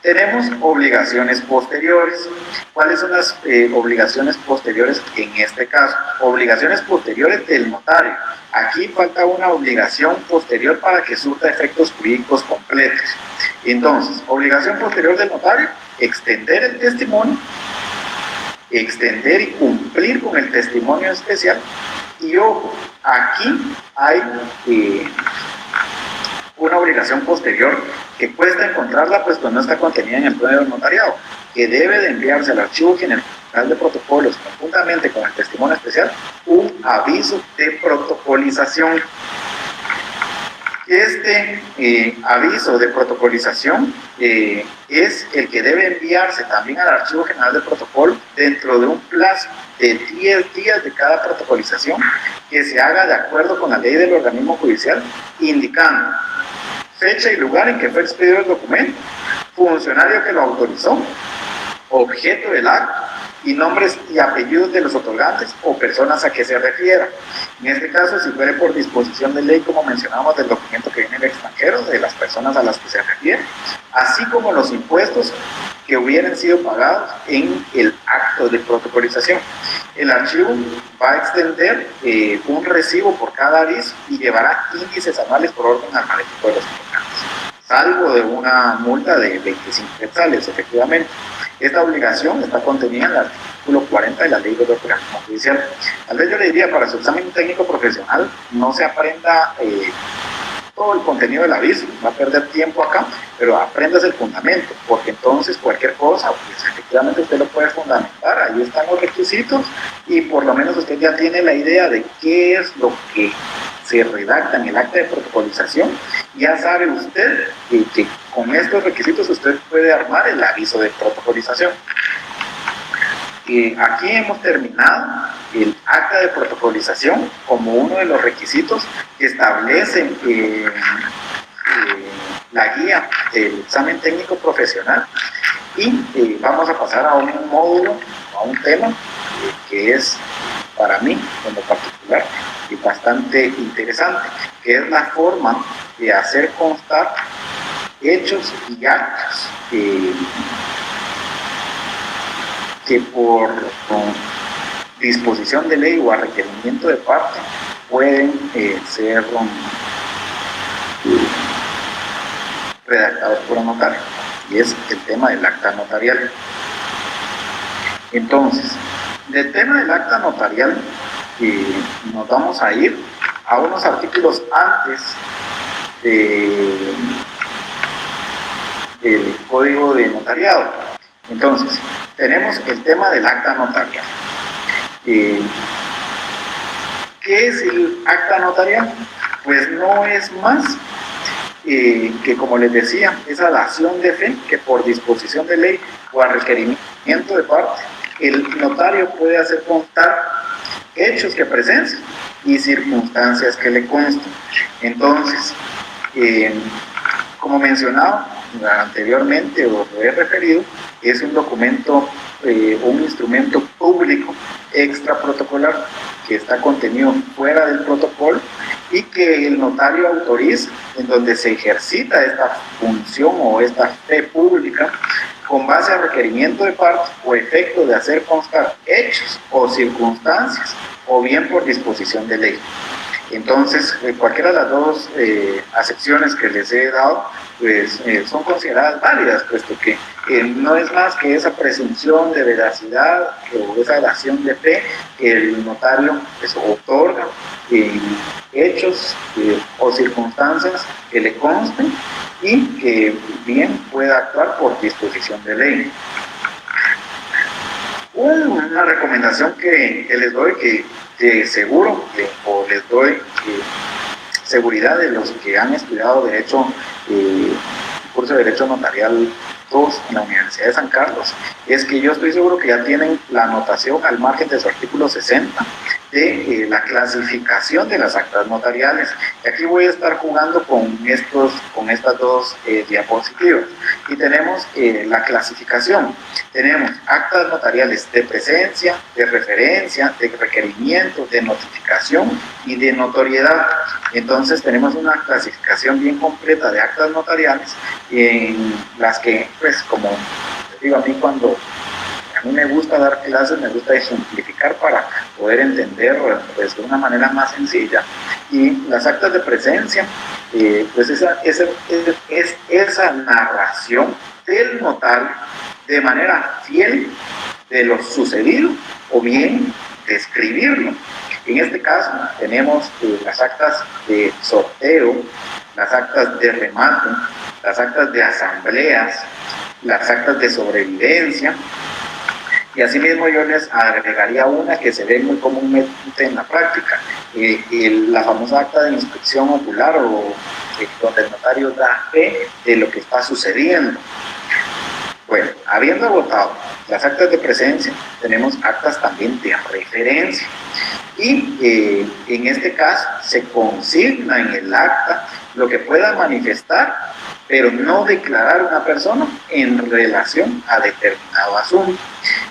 Tenemos obligaciones posteriores. ¿Cuáles son las obligaciones posteriores en este caso? Obligaciones posteriores del notario. Aquí falta una obligación posterior para que surta efectos jurídicos completos. Entonces, obligación posterior del notario, extender el testimonio, extender y cumplir con el testimonio especial. Y ojo, aquí hay una obligación posterior que cuesta encontrarla, pues no está contenida en el pleno del notariado, que debe de enviarse al Archivo General de Protocolos conjuntamente con el testimonio especial un aviso de protocolización. Este aviso de protocolización es el que debe enviarse también al Archivo General de Protocolo dentro de un plazo de 10 días de cada protocolización, que se haga de acuerdo con la ley del organismo judicial, indicando fecha y lugar en que fue expedido el documento, funcionario que lo autorizó, objeto del acto y nombres y apellidos de los otorgantes o personas a que se refiera. En este caso, si fuere por disposición de ley, como mencionamos, del documento que viene del extranjero, de las personas a las que se refiere, así como los impuestos que hubieran sido pagados en el acto de protocolización. El archivo va a extender un recibo por cada aviso y llevará índices anuales por orden alfabético de los otorgantes, salvo de una multa de 25 quetzales, efectivamente. Esta obligación está contenida en el artículo 40 de la Ley del Organismo Judicial. Tal vez yo le diría, para su examen técnico profesional, no se aprenda todo el contenido del aviso, va a perder tiempo acá, pero aprendas el fundamento, porque entonces cualquier cosa, pues efectivamente usted lo puede fundamentar, ahí están los requisitos, y por lo menos usted ya tiene la idea de qué es lo que se redacta en el acta de protocolización. Ya sabe usted que con estos requisitos usted puede armar el aviso de protocolización. Aquí hemos terminado el acta de protocolización como uno de los requisitos que establece la guía del examen técnico profesional, y vamos a pasar a un módulo, a un tema que es para mí en lo particular y bastante interesante, que es la forma de hacer constar hechos y actos que por disposición de ley o a requerimiento de parte pueden ser redactados por un notario, y es el tema del acta notarial. Entonces, del tema del acta notarial nos vamos a ir a unos artículos antes del Código de Notariado. Entonces, tenemos el tema del acta notarial. ¿Qué es el acta notarial? pues no es más que, como les decía, esa dación de fe que por disposición de ley o a requerimiento de parte, el notario puede hacer constar hechos que presencian y circunstancias que le constan. Entonces, como mencionaba anteriormente o lo he referido, es un documento, un instrumento público extraprotocolar que está contenido fuera del protocolo y que el notario autoriza, en donde se ejercita esta función o esta fe pública con base a requerimiento de parte o efecto de hacer constar hechos o circunstancias o bien por disposición de ley. Entonces, cualquiera de las dos acepciones que les he dado, pues son consideradas válidas, puesto que no es más que esa presunción de veracidad o esa dación de fe que el notario pues, otorga hechos o circunstancias que le consten y que bien pueda actuar por disposición de ley. Una recomendación que les doy, que seguro o les doy seguridad de los que han estudiado Derecho, curso de Derecho Notarial 2 en la Universidad de San Carlos, es que yo estoy seguro que ya tienen la anotación al margen de su artículo 60 de la clasificación de las actas notariales. Y aquí voy a estar jugando con estas dos diapositivas. Y tenemos la clasificación. Tenemos actas notariales de presencia, de referencia, de requerimiento, de notificación y de notoriedad. Entonces tenemos una clasificación bien completa de actas notariales en las que, pues como les digo, a mí me gusta dar clases, me gusta ejemplificar para poder entender pues, de una manera más sencilla. Y las actas de presencia, pues es esa narración del notario de manera fiel de lo sucedido o bien describirlo. En este caso tenemos las actas de sorteo, las actas de remate, las actas de asambleas, las actas de sobrevivencia. Y asimismo yo les agregaría una que se ve muy comúnmente en la práctica, la famosa acta de inspección ocular o donde el notario da fe de lo que está sucediendo. Bueno, habiendo agotado las actas de presencia, tenemos actas también de referencia. Y en este caso se consigna en el acta lo que pueda manifestar, pero no declarar una persona en relación a determinado asunto.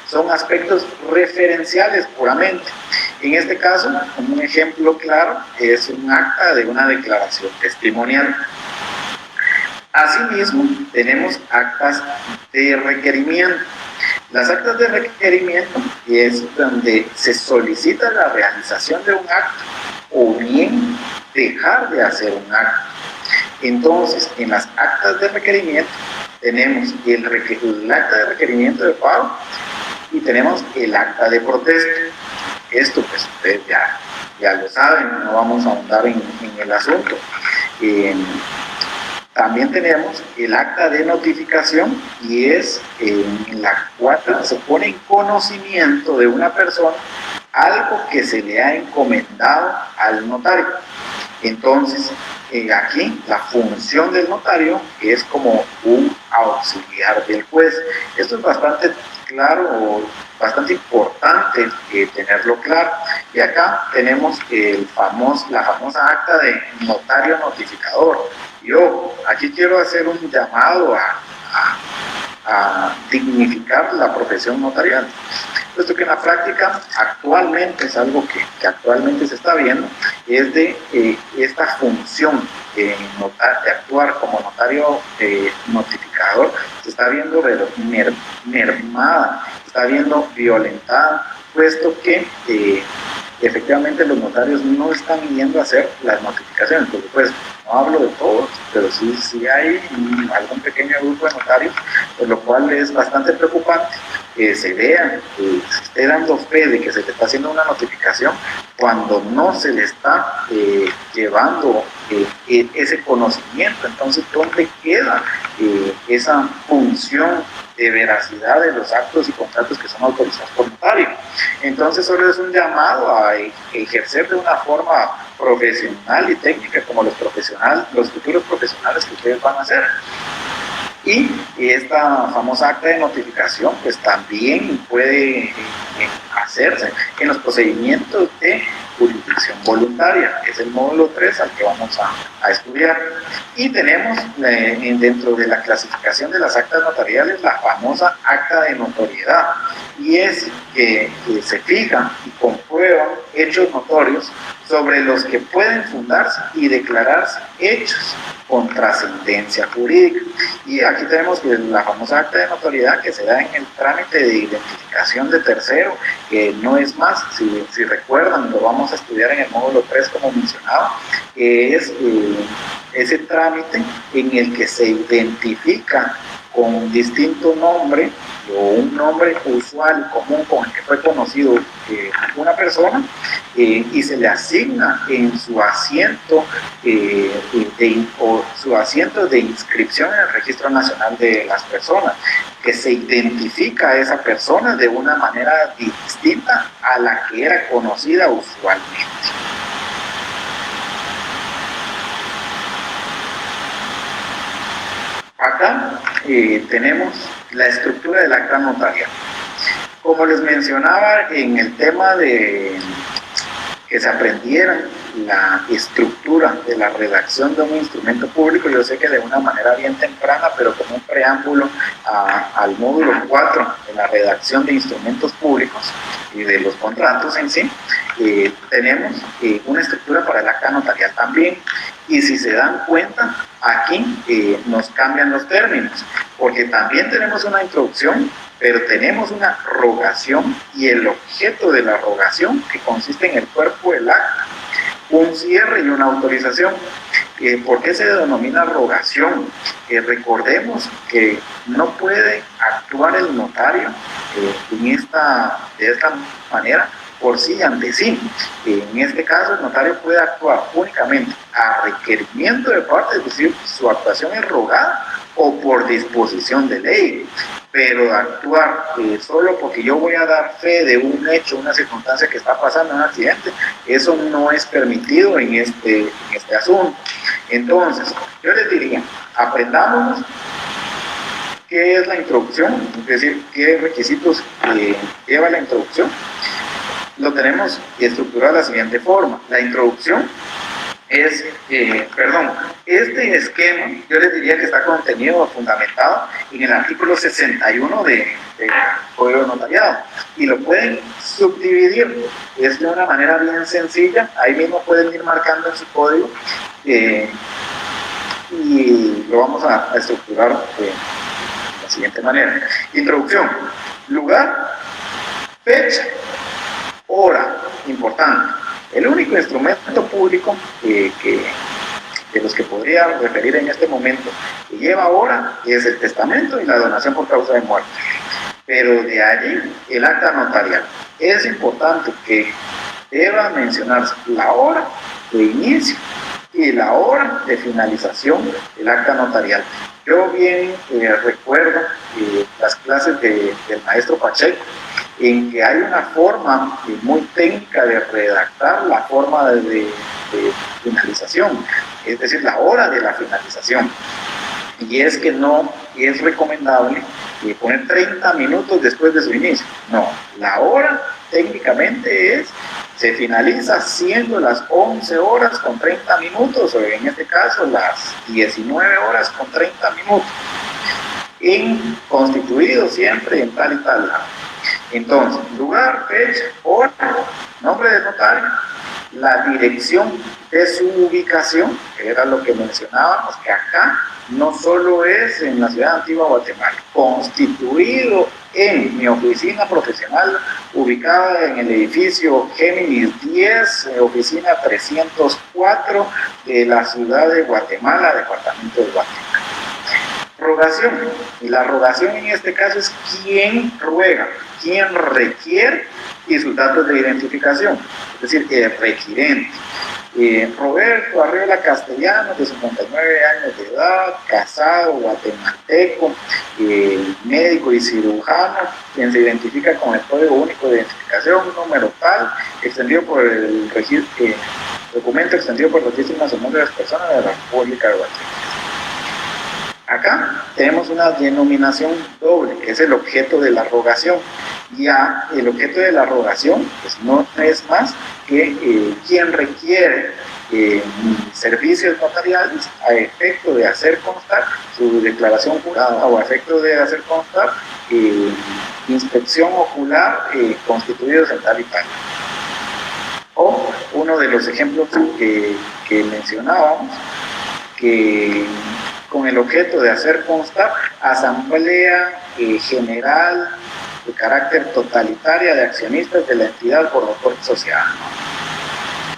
Son aspectos referenciales puramente. En este caso, un ejemplo claro es un acta de una declaración testimonial. Asimismo, tenemos actas de requerimiento. Las actas de requerimiento es donde se solicita la realización de un acto o bien dejar de hacer un acto. Entonces, en las actas de requerimiento tenemos el acta de requerimiento de pago y tenemos el acta de protesta. Esto pues ustedes ya lo saben, no vamos a ahondar en el asunto. También tenemos el acta de notificación y es en la cual se pone en conocimiento de una persona algo que se le ha encomendado al notario. Entonces, aquí la función del notario es como un auxiliar del juez. Esto es bastante claro, bastante importante tenerlo claro. Y acá tenemos la famosa acta de notario notificador. Yo aquí quiero hacer un llamado a dignificar la profesión notarial, puesto que en la práctica actualmente es algo que actualmente se está viendo, es de esta función de actuar como notario notificador, se está viendo mermada, se está viendo violentada, puesto que efectivamente los notarios no están yendo a hacer las notificaciones, porque pues no hablo de todos, pero sí hay algún pequeño grupo de notarios, por lo cual es bastante preocupante que se vea, que se esté dando fe de que se le está haciendo una notificación cuando no se le está llevando ese conocimiento. Entonces, ¿dónde queda esa función de veracidad de los actos y contratos que son autorizados por notario. Entonces solo es un llamado a ejercer de una forma profesional y técnica como los futuros profesionales que ustedes van a hacer. Y esta famosa acta de notificación pues también puede hacerse en los procedimientos de jurisdicción voluntaria, que es el módulo 3 al que vamos a estudiar. Y tenemos dentro de la clasificación de las actas notariales la famosa acta de notoriedad, y es que se fijan y comprueban hechos notorios sobre los que pueden fundarse y declararse hechos con trascendencia jurídica. Y aquí tenemos la famosa acta de notoriedad que se da en el trámite de identificación de tercero, que no es más, si recuerdan, lo vamos a estudiar en el módulo 3 como mencionaba, que es ese trámite en el que se identifica con un distinto nombre o un nombre usual y común con el que fue conocido una persona, y se le asigna en su asiento su asiento de inscripción en el Registro Nacional de las Personas, que se identifica a esa persona de una manera distinta a la que era conocida usualmente. Acá tenemos la estructura del acta notarial. Como les mencionaba en el tema de que se aprendieran la estructura de la redacción de un instrumento público, yo sé que de una manera bien temprana, pero como un preámbulo al módulo 4 de la redacción de instrumentos públicos y de los contratos en sí, tenemos una estructura para el acta notarial también. Y si se dan cuenta, aquí nos cambian los términos, porque también tenemos una introducción, pero tenemos una rogación, y el objeto de la rogación, que consiste en el cuerpo del acta, un cierre y una autorización. ¿Por qué se denomina rogación? Recordemos que no puede actuar el notario de esta manera por sí y ante sí. En este caso, el notario puede actuar únicamente a requerimiento de parte, es decir, su actuación es rogada o por disposición de ley. Pero actuar solo porque yo voy a dar fe de un hecho, una circunstancia que está pasando, un accidente, eso no es permitido en este asunto. Entonces, yo les diría, aprendámonos qué es la introducción, es decir, qué requisitos lleva la introducción. Lo tenemos estructurado de la siguiente forma. La introducción es, este esquema, yo les diría que está contenido o fundamentado en el artículo 61 del Código de Notariado, y lo pueden subdividir, es de una manera bien sencilla, ahí mismo pueden ir marcando en su código, y lo vamos a estructurar de la siguiente manera. Introducción: lugar, fecha, hora, importante. El único instrumento público de los que podría referir en este momento que lleva hora es el testamento y la donación por causa de muerte. Pero de allí el acta notarial. Es importante que deba mencionarse la hora de inicio y la hora de finalización del acta notarial. Yo bien recuerdo las clases del maestro Pacheco, en que hay una forma muy técnica de redactar la forma de finalización, es decir, la hora de la finalización. Y es que no es recomendable poner 30 minutos después de su inicio. No, la hora técnicamente se finaliza siendo las 11 horas con 30 minutos, o en este caso las 19 horas con 30 minutos, constituido siempre en tal y tal lado. Entonces, lugar, fecha, hora, nombre del notario, la dirección de su ubicación, que era lo que mencionábamos, que acá no solo es en la ciudad de Antigua Guatemala, constituido en mi oficina profesional, ubicada en el edificio Géminis 10, oficina 304 de la ciudad de Guatemala, departamento de Guatemala. Rogación. Y la rogación en este caso es quien ruega, quien requiere y sus datos de identificación, es decir, el requirente. Roberto Arriola Castellanos, de 59 años de edad, casado, guatemalteco, médico y cirujano, quien se identifica con el Código Único de Identificación, número tal, extendido por el registro, documento extendido por el Registro Nacional de las Personas de la República de Guatemala. Acá tenemos una denominación doble, que es el objeto de la rogación. Ya el objeto de la rogación pues, no es más que quien requiere servicios notariales a efecto de hacer constar su declaración jurada o a efecto de hacer constar inspección ocular constituidos en tal y tal. O uno de los ejemplos que mencionábamos, que con el objeto de hacer constar asamblea general de carácter totalitaria de accionistas de la entidad por la sociedad.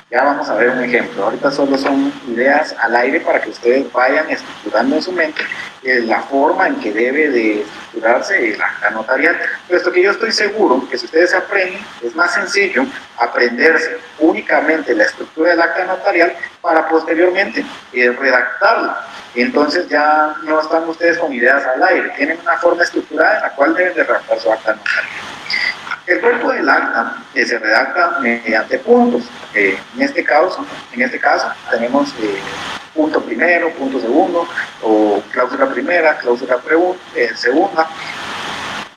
Ya vamos a ver un ejemplo. Ahorita solo son ideas al aire para que ustedes vayan estructurando en su mente la forma en que debe de estructurarse el acta notarial. Puesto que yo estoy seguro que si ustedes aprenden, es más sencillo aprenderse únicamente la estructura del acta notarial para posteriormente redactarla. Entonces ya no están ustedes con ideas al aire, tienen una forma estructurada en la cual deben de redactar su acta notarial. El cuerpo del acta se redacta mediante puntos. En este caso tenemos punto primero, punto segundo, o cláusula primera, cláusula segunda,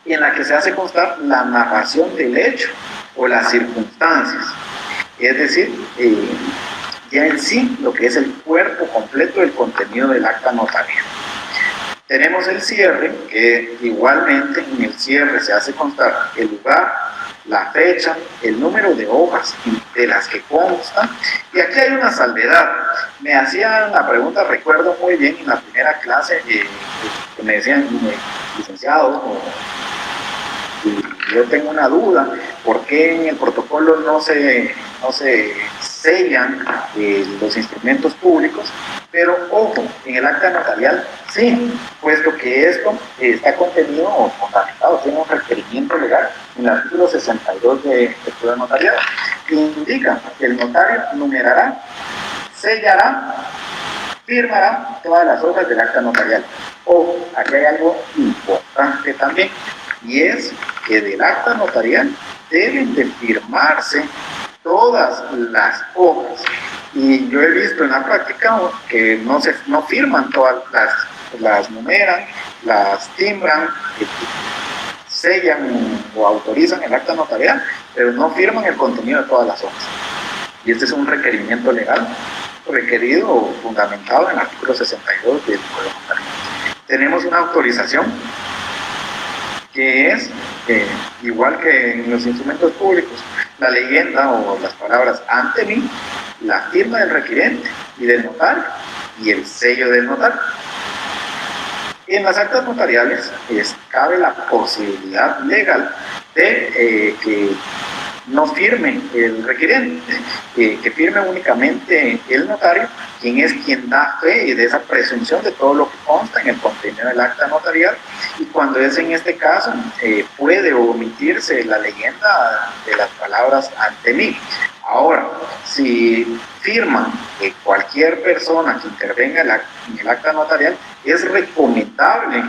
y en la que se hace constar la narración del hecho o las circunstancias. Es decir, ya en sí lo que es el cuerpo completo del contenido del acta notarial. Tenemos el cierre, que igualmente en el cierre se hace constar el lugar, la fecha, el número de hojas de las que consta, y aquí hay una salvedad. Me hacían la pregunta, recuerdo muy bien en la primera clase, que me decían, licenciado, yo tengo una duda, ¿por qué en el protocolo no se sellan los instrumentos públicos? Pero ojo, en el acta notarial sí, puesto que esto está contenido o fundamentado, tiene un requerimiento legal en el artículo 62 del Código Notarial, que indica que el notario numerará, sellará, firmará todas las hojas del acta notarial. Ojo, aquí hay algo importante también, y es que del acta notarial deben de firmarse todas las hojas. Y yo he visto en la práctica que no firman todas, las numeran, las timbran, sellan o autorizan el acta notarial, pero no firman el contenido de todas las hojas. Y este es un requerimiento legal requerido o fundamentado en el artículo 62 del Código Notarial. Tenemos una autorización que es, igual que en los instrumentos públicos, la leyenda o las palabras ante mí, la firma del requirente y del notario y el sello del notario. En las actas notariales cabe la posibilidad legal de que no firme el requirente, que firme únicamente el notario, quien da fe de esa presunción de todo lo que consta en el contenido del acta notarial, y cuando es en este caso puede omitirse la leyenda de las palabras ante mí. Ahora, si firma cualquier persona que intervenga en el acta notarial, es recomendable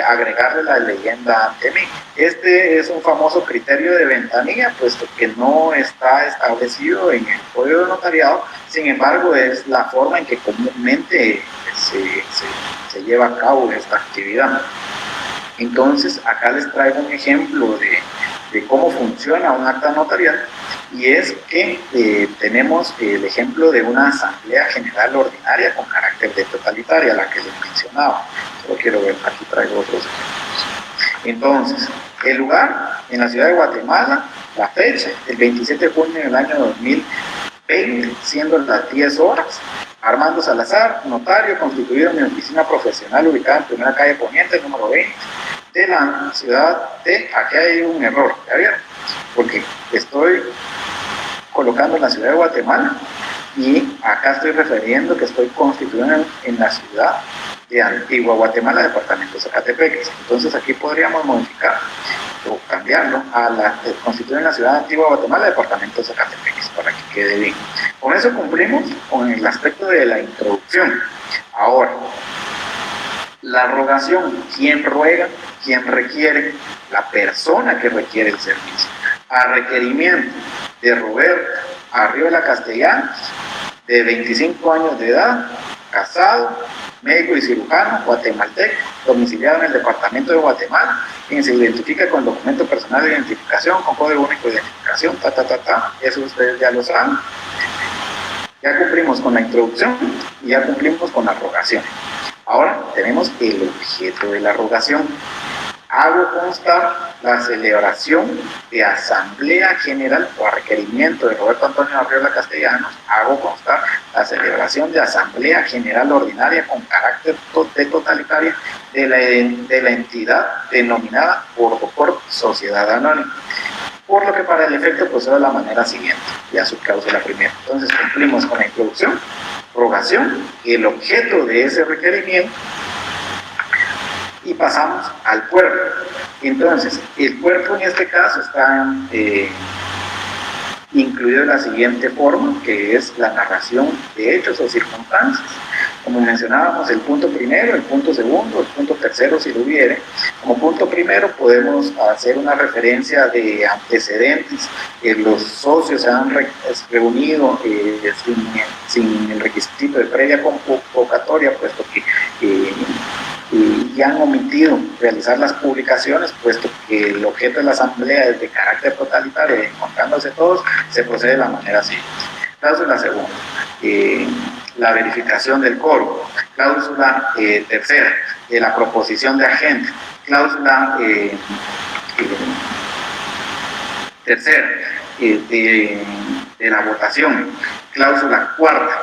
agregarle la leyenda ante mí. Este es un famoso criterio de ventanilla, puesto que no está establecido en el Código de Notariado, sin embargo es la forma en que comúnmente se lleva a cabo esta actividad. Entonces, acá les traigo un ejemplo de cómo funciona un acta notarial, y es que tenemos el ejemplo de una asamblea general ordinaria con carácter de totalitaria, la que les mencionaba. Solo quiero ver, aquí traigo otros ejemplos. Entonces, el lugar en la ciudad de Guatemala, la fecha, el 27 de junio del año 2020, siendo las 10 horas, Armando Salazar, notario, constituido en mi oficina profesional ubicada en Primera Calle Poniente, número 20, de la ciudad de... Aquí hay un error, ¿ya vieron? Porque estoy colocando en la ciudad de Guatemala y acá estoy refiriendo que estoy constituido en la ciudad de Antigua Guatemala, departamento de Zacatepeques. Entonces aquí podríamos modificar o cambiarlo a la constituyen la ciudad de Antigua Guatemala, departamento de Zacatepeques, para que quede bien. Con eso cumplimos con el aspecto de la introducción. Ahora, la rogación, ¿quién ruega? ¿Quién requiere? La persona que requiere el servicio. A requerimiento de Roberto Arriola Castellanos, de 25 años de edad, casado, médico y cirujano, guatemalteco, domiciliado en el departamento de Guatemala, quien se identifica con documento personal de identificación, con código único de identificación, eso ustedes ya lo saben. Ya cumplimos con la introducción y ya cumplimos con la rogación. Ahora tenemos el objeto de la rogación. Hago constar la celebración de Asamblea General o a requerimiento de Roberto Antonio Arriola Castellanos, hago constar la celebración de Asamblea General Ordinaria con carácter totalitaria de la entidad denominada por Sociedad Anónima. Por lo que para el efecto procede de la manera siguiente, ya subcausa la primera. Entonces cumplimos con la introducción, rogación, el objeto de ese requerimiento, y pasamos al cuerpo. Entonces, el cuerpo en este caso está incluido de la siguiente forma, que es la narración de hechos o circunstancias. Como mencionábamos, el punto primero, el punto segundo, el punto tercero, si lo hubiere. Como punto primero podemos hacer una referencia de antecedentes. Los socios se han reunido sin el requisito de previa convocatoria, puesto que y han omitido realizar las publicaciones, puesto que el objeto de la asamblea es de carácter totalitario, encontrándose todos, se procede de la manera siguiente. Cláusula segunda, la verificación del quórum. Cláusula tercera, la proposición de agente. Cláusula tercera, de la votación. Cláusula cuarta,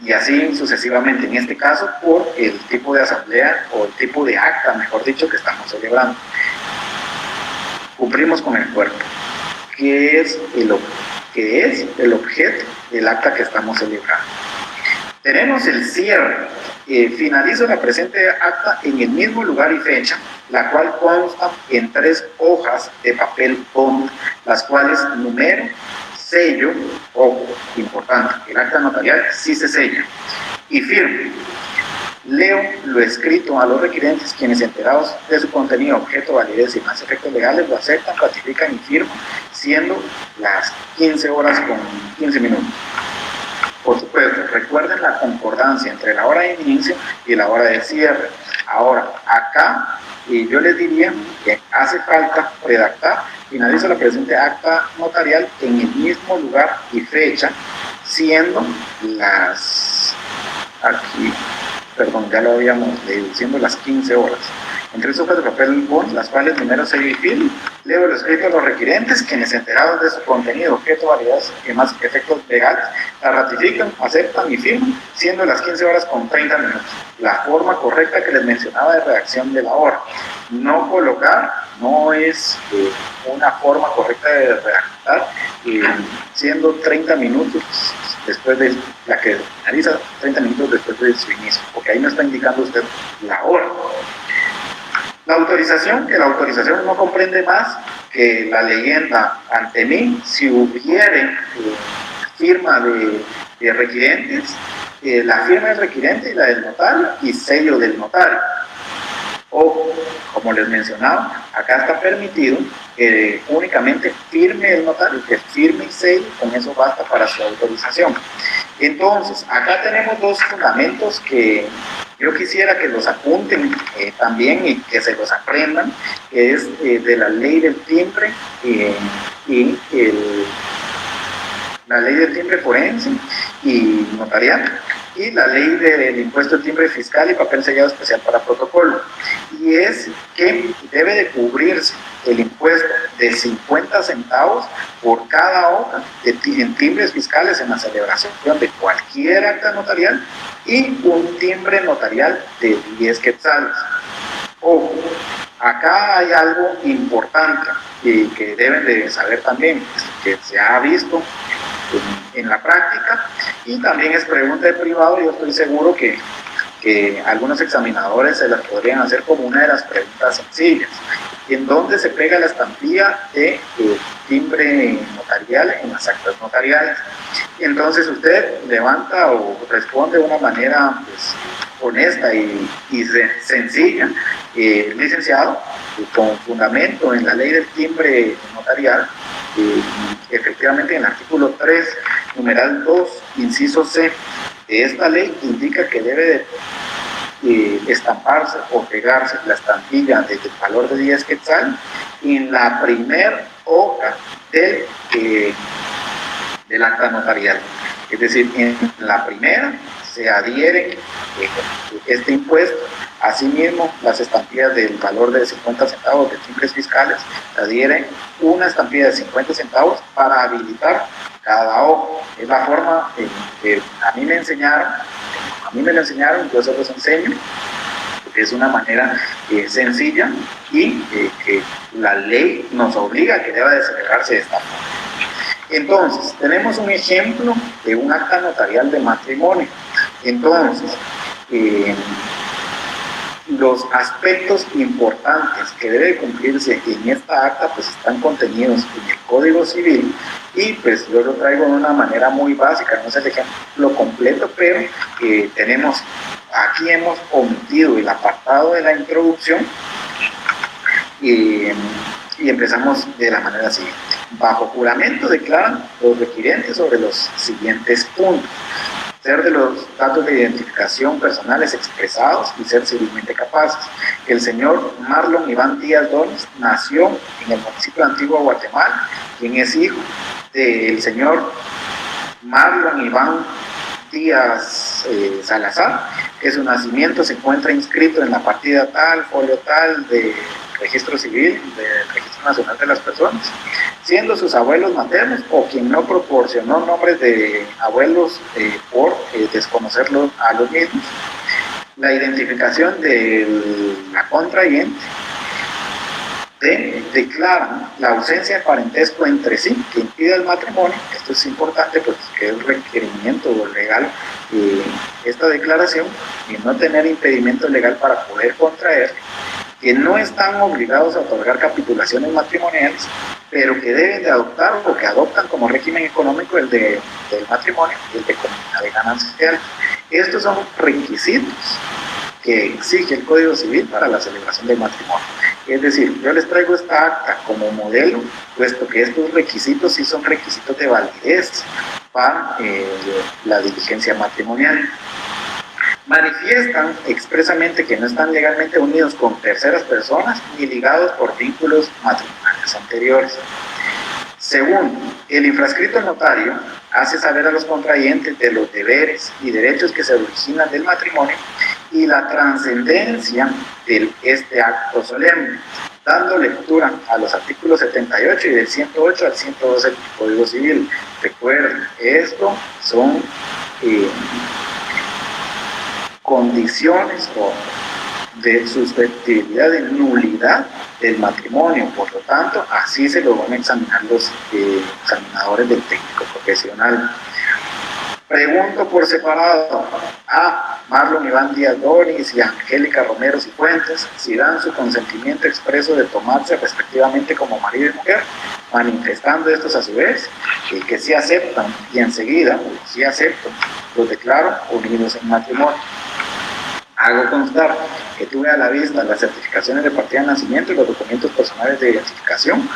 y así sucesivamente, en este caso por el tipo de asamblea o el tipo de acta, mejor dicho, que estamos celebrando. Cumplimos con el cuerpo, que es el objeto del acta que estamos celebrando. Tenemos el cierre. Finalizo la presente acta en el mismo lugar y fecha, la cual consta en 3 hojas de papel bond, las cuales numero, sello, ojo, importante, el acta notarial sí se sella, y firme. Leo lo escrito a los requirentes, quienes enterados de su contenido, objeto, validez y más efectos legales lo aceptan, ratifican y firman, siendo las 15 horas con 15 minutos. Por supuesto, recuerden la concordancia entre la hora de inicio y la hora de cierre. Ahora, acá yo les diría que hace falta redactar, finaliza la presente acta notarial en el mismo lugar y fecha, siendo las, aquí, perdón, ya lo habíamos leído, siendo las 15 horas. En 3 hojas de papel bond, las cuales primero sello y firmo, leo lo escrito a los requirentes, quienes enterados de su contenido, objeto, validez y más efectos legales, la ratifican, aceptan y firman, siendo las 15 horas con 30 minutos. La forma correcta que les mencionaba de redacción de la hora. No colocar, no es una forma correcta de redactar, siendo 30 minutos después de la que finaliza, 30 minutos después de su inicio, porque ahí no está indicando usted la hora. La autorización, que la autorización no comprende más que la leyenda ante mí, si hubiere firma de requirentes, la firma del requirente y la del notario y sello del notario. O, como les mencionaba, acá está permitido que únicamente firme el notario, que firme y sello, con eso basta para su autorización. Entonces, acá tenemos 2 fundamentos que yo quisiera que los apunten también y que se los aprendan, que es de la ley del timbre y la ley del timbre forense y notarial, y la ley del impuesto de timbre fiscal y papel sellado especial para protocolo. Y es que debe de cubrirse el impuesto de 50 centavos por cada hoja en timbres fiscales en la celebración de cualquier acta notarial y un timbre notarial de 10 quetzales. Ojo, acá hay algo importante que deben de saber también, que se ha visto en la práctica y también es pregunta de privado. Yo estoy seguro que que algunos examinadores se las podrían hacer como una de las preguntas sencillas. ¿En dónde se pega la estampilla de timbre notarial en las actas notariales? Y entonces usted levanta o responde de una manera pues, honesta y sencilla, licenciado, con fundamento en la ley del timbre notarial, efectivamente en el artículo 3, numeral 2, inciso C, de esta ley indica que debe de estamparse o pegarse la estampilla del valor de 10 quetzal en la primer hoja del acta notarial. Es decir, en la primera se adhiere este impuesto. Asimismo, las estampillas del valor de 50 centavos de timbres fiscales se adhieren una estampilla de 50 centavos para habilitar cada hoja. Es la forma que a mí me lo enseñaron, yo se los enseño, porque es una manera sencilla y que la ley nos obliga a que deba de celebrarse de esta forma. Entonces, tenemos un ejemplo de un acta notarial de matrimonio. Entonces, los aspectos importantes que debe cumplirse en esta acta pues están contenidos en el Código Civil y pues yo lo traigo de una manera muy básica, no es el ejemplo completo, pero aquí hemos omitido el apartado de la introducción y empezamos de la manera siguiente. Bajo juramento declaran los requirientes sobre los siguientes puntos: ser de los datos de identificación personales expresados y ser civilmente capaces. El señor Marlon Iván Díaz Donis nació en el municipio de Antigua Guatemala, quien es hijo del señor Marlon Iván Díaz Salazar, que su nacimiento se encuentra inscrito en la partida tal, folio tal de Registro Civil, del Registro Nacional de las Personas, siendo sus abuelos maternos o quien no proporcionó nombres de abuelos por desconocerlos a los mismos. La identificación de la contrayente declaran la ausencia de parentesco entre sí que impide el matrimonio. Esto es importante porque es un requerimiento legal esta declaración, y no tener impedimento legal para poder contraer, que no están obligados a otorgar capitulaciones matrimoniales, pero que deben de adoptar o que adoptan como régimen económico el del matrimonio y el de comunidad de ganancial. Estos son requisitos que exige el Código Civil para la celebración del matrimonio. Es decir, yo les traigo esta acta como modelo, puesto que estos requisitos sí son requisitos de validez para la diligencia matrimonial. Manifiestan expresamente que no están legalmente unidos con terceras personas ni ligados por vínculos matrimoniales anteriores. Segundo, el infrascrito notario hace saber a los contrayentes de los deberes y derechos que se originan del matrimonio y la trascendencia de este acto solemne, dando lectura a los artículos 78 y del 108 al 112 del Código Civil. Recuerden, esto son condiciones de susceptibilidad de nulidad del matrimonio. Por lo tanto, así se lo van a examinar los examinadores del técnico profesional. Pregunto por separado a Marlon Iván Díaz Donis y a Angélica Romero Cifuentes si dan su consentimiento expreso de tomarse respectivamente como marido y mujer, manifestando estos a su vez que sí aceptan, y enseguida, sí acepto, los declaro unidos en matrimonio. Hago constar que tuve a la vista las certificaciones de partida de nacimiento y los documentos personales de identificación.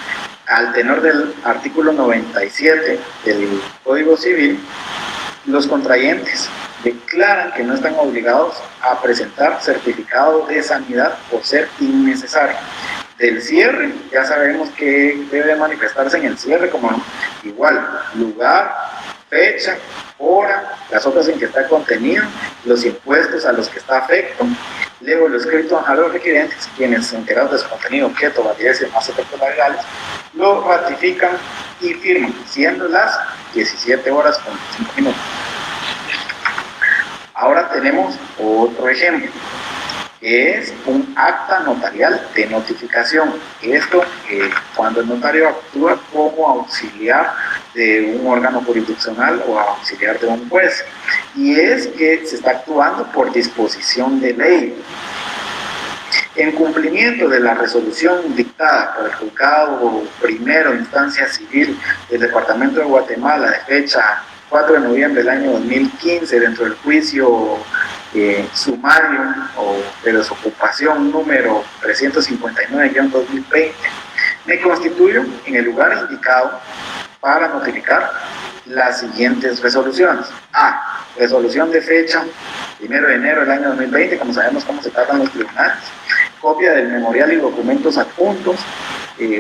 Al tenor del artículo 97 del Código Civil, los contrayentes declaran que no están obligados a presentar certificado de sanidad por ser innecesario. Del cierre, ya sabemos que debe manifestarse en el cierre como igual lugar, fecha, hora, las hojas en que está contenido, los impuestos a los que está afecto, luego lo escrito a los requirientes, quienes enterados de su contenido, objeto, validez y demás efectos legales, lo ratifican y firman, siendo las 17 horas con 5 minutos. Ahora tenemos otro ejemplo, que es un acta notarial de notificación. Esto, cuando el notario actúa como auxiliar de un órgano jurisdiccional o auxiliar de un juez, y es que se está actuando por disposición de ley. En cumplimiento de la resolución dictada por el Juzgado Primero de Instancia Civil del Departamento de Guatemala de fecha 4 de noviembre del año 2015, dentro del juicio sumario o de desocupación número 359-2020, me constituyo en el lugar indicado para notificar las siguientes resoluciones. A. Resolución de fecha 1 de enero del año 2020, como sabemos cómo se tratan los tribunales. Copia del memorial y documentos adjuntos,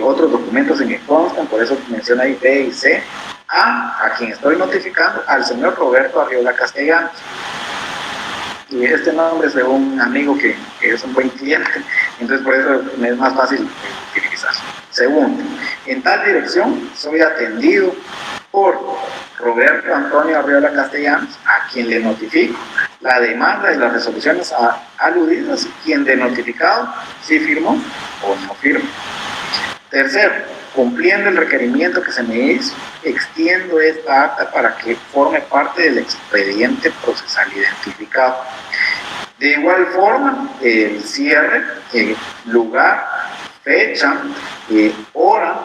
otros documentos en que constan, por eso menciona ahí B y C. A quien estoy notificando, al señor Roberto Arriola Castellanos. Y este nombre es de un amigo que es un buen cliente, entonces por eso me es más fácil utilizarlo. Segundo, en tal dirección soy atendido por Roberto Antonio Arriola Castellanos, a quien le notifico la demanda y las resoluciones aludidas, quien de notificado si firmó o no firmó. Tercero, cumpliendo el requerimiento que se me hizo, extiendo esta acta para que forme parte del expediente procesal identificado. De igual forma, el cierre, lugar, fecha, hora,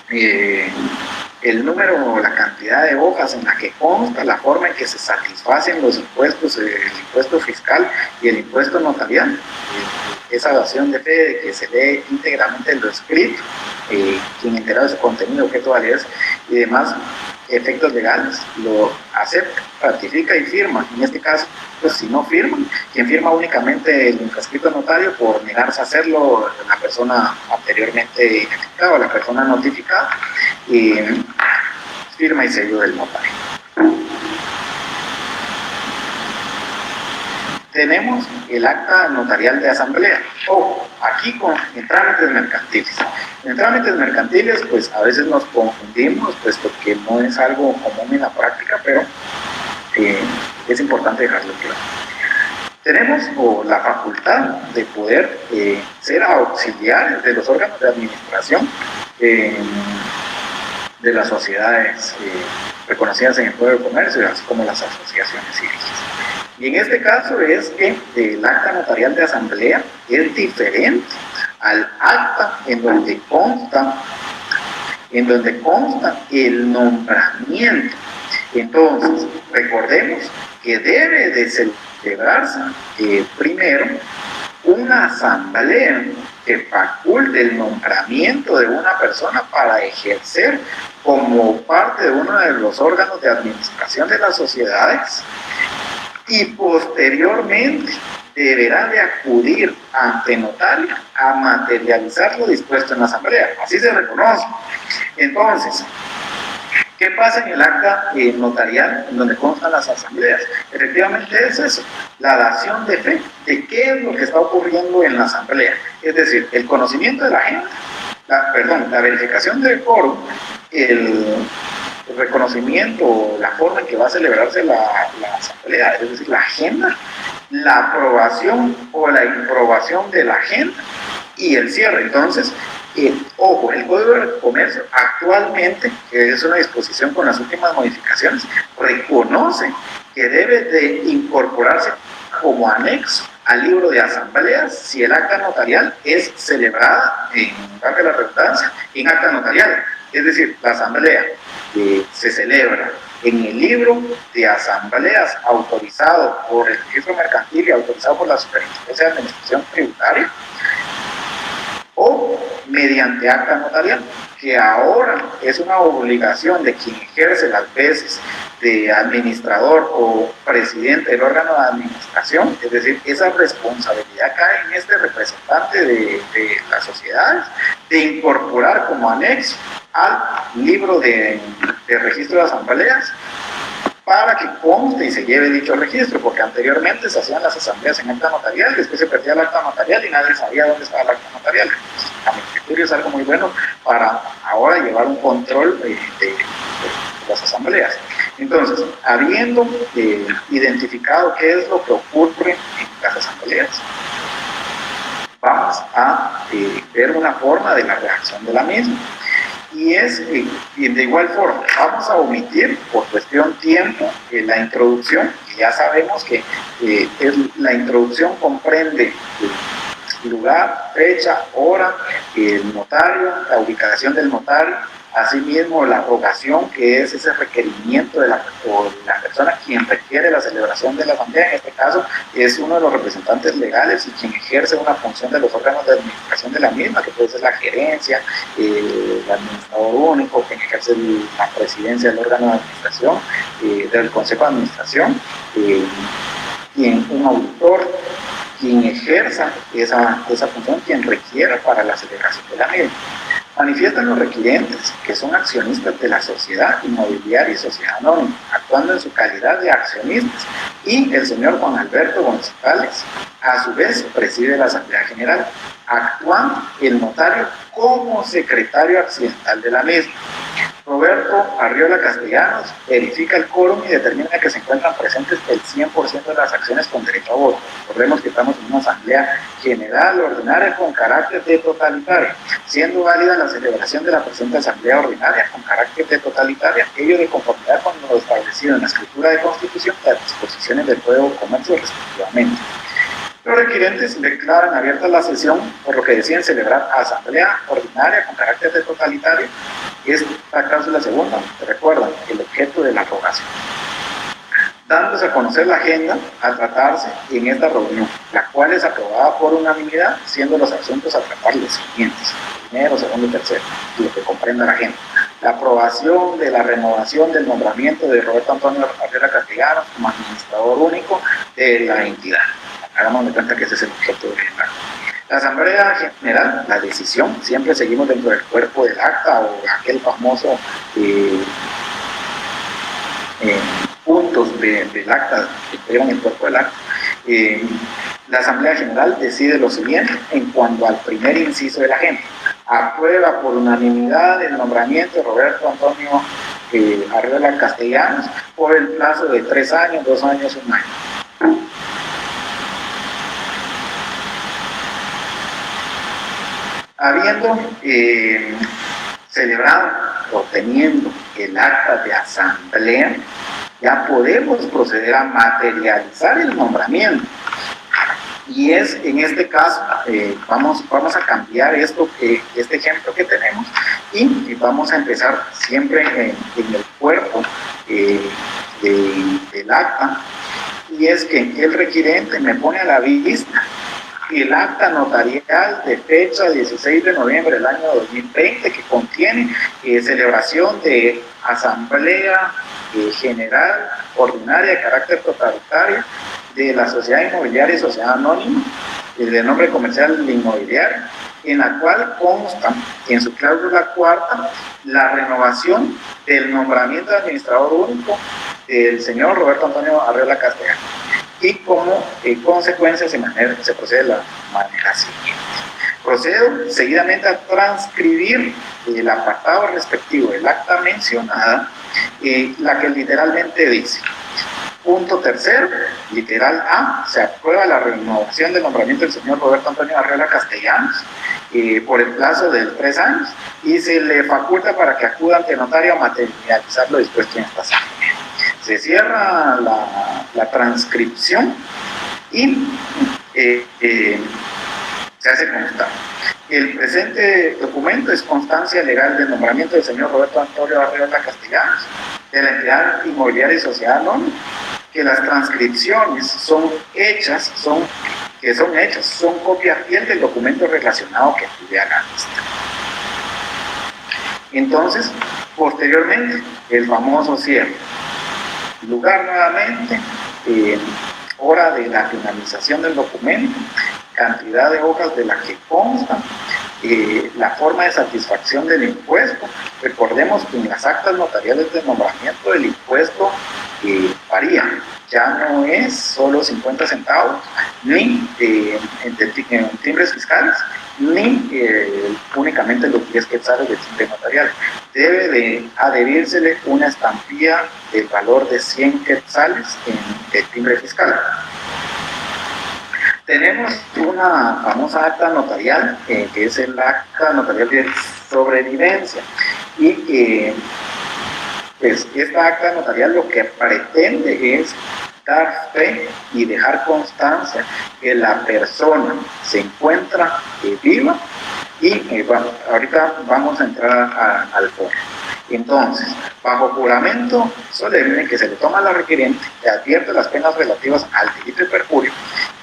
el número o la cantidad de hojas en la que consta, la forma en que se satisfacen los impuestos, el impuesto fiscal y el impuesto notarial, esa dación de fe de que se lee íntegramente lo escrito, quien enterado de su contenido, objeto de validez y demás efectos legales, lo acepta, ratifica y firma. En este caso, pues si no firma, quien firma únicamente el infrascrito notario por negarse a hacerlo, la persona anteriormente identificada o la persona notificada, firma y sello del notario. Tenemos el acta notarial de asamblea, o aquí en trámites mercantiles. En trámites mercantiles, pues a veces nos confundimos, pues porque no es algo común en la práctica, pero es importante dejarlo claro. Tenemos la facultad de poder ser auxiliares de los órganos de administración de las sociedades reconocidas en el Código de Comercio, así como las asociaciones civiles. Y en este caso es que el acta notarial de asamblea es diferente al acta en donde consta el nombramiento. Entonces, recordemos que debe de celebrarse primero una asamblea que faculte el nombramiento de una persona para ejercer como parte de uno de los órganos de administración de las sociedades, y posteriormente deberá de acudir ante notario a materializar lo dispuesto en la asamblea. Así se reconoce. Entonces, ¿qué pasa en el acta notarial en donde constan las asambleas? Efectivamente es eso, la dación de fe de qué es lo que está ocurriendo en la asamblea. Es decir, el conocimiento de la gente, la verificación del quórum, el reconocimiento, la forma en que va a celebrarse la asamblea, es decir, la agenda, la aprobación o la improbación de la agenda y el cierre. Entonces, ojo, el Código de Comercio actualmente, que es una disposición con las últimas modificaciones, reconoce que debe de incorporarse como anexo al libro de asambleas si el acta notarial es celebrada, valga la redundancia, en acta notarial. Es decir, la asamblea se celebra en el libro de asambleas autorizado por el registro mercantil y autorizado por la Superintendencia de Administración Tributaria, o mediante acta notarial, que ahora es una obligación de quien ejerce las veces de administrador o presidente del órgano de administración. Es decir, esa responsabilidad cae en este representante de las sociedades de incorporar como anexo al libro de registro de asambleas para que conste y se lleve dicho registro, porque anteriormente se hacían las asambleas en acta notarial, después se perdía el acta notarial y nadie sabía dónde estaba el acta notarial. Entonces, a mi criterio es algo muy bueno para ahora llevar un control de las asambleas. Entonces, habiendo identificado qué es lo que ocurre en las asambleas, vamos a ver una forma de la redacción de la misma. Y de igual forma, vamos a omitir por cuestión tiempo la introducción, que ya sabemos que la introducción comprende lugar, fecha, hora, el notario, la ubicación del notario, asimismo la rogación, que es ese requerimiento de la persona quien requiere la celebración de la asamblea. En este caso es uno de los representantes legales y quien ejerce una función de los órganos de administración de la misma, que puede ser la gerencia, el administrador único, quien ejerce la presidencia del órgano de administración, del consejo de administración, un auditor, quien ejerza esa función, quien requiera para la celebración de la misma. Manifiestan los requirentes, que son accionistas de la sociedad inmobiliaria y sociedad anónima, actuando en su calidad de accionistas, y el señor Juan Alberto González, a su vez, preside la Asamblea General, actuando el notario como secretario accidental de la misma. Roberto Arriola Castellanos verifica el quórum y determina que se encuentran presentes el 100% de las acciones con derecho a voto. Recordemos que estamos en una asamblea general ordinaria con carácter de totalitario, siendo válida la celebración de la presente asamblea ordinaria con carácter de totalitaria, ello de conformidad con lo establecido en la escritura de Constitución y las disposiciones del Código de Comercio respectivamente. Los requirentes declaran abierta la sesión, por lo que deciden celebrar asamblea ordinaria con carácter de totalitario. Esta cláusula segunda, recuerdan, el objeto de la rogación. Dándose a conocer la agenda a tratarse en esta reunión, la cual es aprobada por unanimidad, siendo los asuntos a tratar los siguientes: primero, segundo y tercero, lo que comprenda la agenda. La aprobación de la renovación del nombramiento de Roberto Antonio Arriola Castellanos como administrador único de la entidad. Hagamos de cuenta que ese es el objeto de la Asamblea General. La decisión, siempre seguimos dentro del cuerpo del acta o aquel famoso puntos del acta que llevan el cuerpo del acta. La Asamblea General decide lo siguiente en cuanto al primer inciso de la agenda. Aprueba por unanimidad el nombramiento de Roberto Antonio Arriola Castellanos por el plazo de 3 años, 2 años, 1 año. Habiendo celebrado o teniendo el acta de asamblea, ya podemos proceder a materializar el nombramiento. Y es en este caso, vamos a cambiar este ejemplo que tenemos y vamos a empezar siempre en el cuerpo del acta, y es que el requirente me pone a la vista el acta notarial de fecha 16 de noviembre del año 2020 que contiene celebración de asamblea general ordinaria de carácter totalitario de la sociedad inmobiliaria y sociedad anónima de nombre comercial inmobiliario, en la cual consta en su cláusula cuarta la renovación del nombramiento de administrador único del señor Roberto Antonio Arriola Castellanos. Y como consecuencia se procede de la manera siguiente. Procedo seguidamente a transcribir el apartado respectivo del acta mencionada, la que literalmente dice: punto tercero, literal A, se aprueba la renovación del nombramiento del señor Roberto Antonio Arriola Castellanos por el plazo de 3 años y se le faculta para que acuda ante notario a materializar lo dispuesto en esta asamblea. Se cierra la transcripción y se hace constar. El presente documento es constancia legal del nombramiento del señor Roberto Antonio Arriola Castellanos de la entidad inmobiliaria y sociedad anónima, que las transcripciones son copia fiel del documento relacionado que acude a la lista. Entonces, posteriormente, el famoso cierre. Lugar nuevamente, hora de la finalización del documento, cantidad de hojas de la que consta, la forma de satisfacción del impuesto. Recordemos que en las actas notariales de nombramiento el impuesto varía, ya no es solo 50 centavos, ni en timbres fiscales, ni únicamente los 10 quetzales del timbre notarial. Debe de adherírsele una estampilla del valor de 100 quetzales en timbre fiscal. Tenemos una famosa acta notarial, que es el acta notarial de sobrevivencia. Y pues esta acta notarial lo que pretende es dar fe y dejar constancia que la persona se encuentra viva y bueno, ahorita vamos a entrar al foro. Entonces, bajo juramento solemne que se le toma a la requiriente, que advierte las penas relativas al delito de perjurio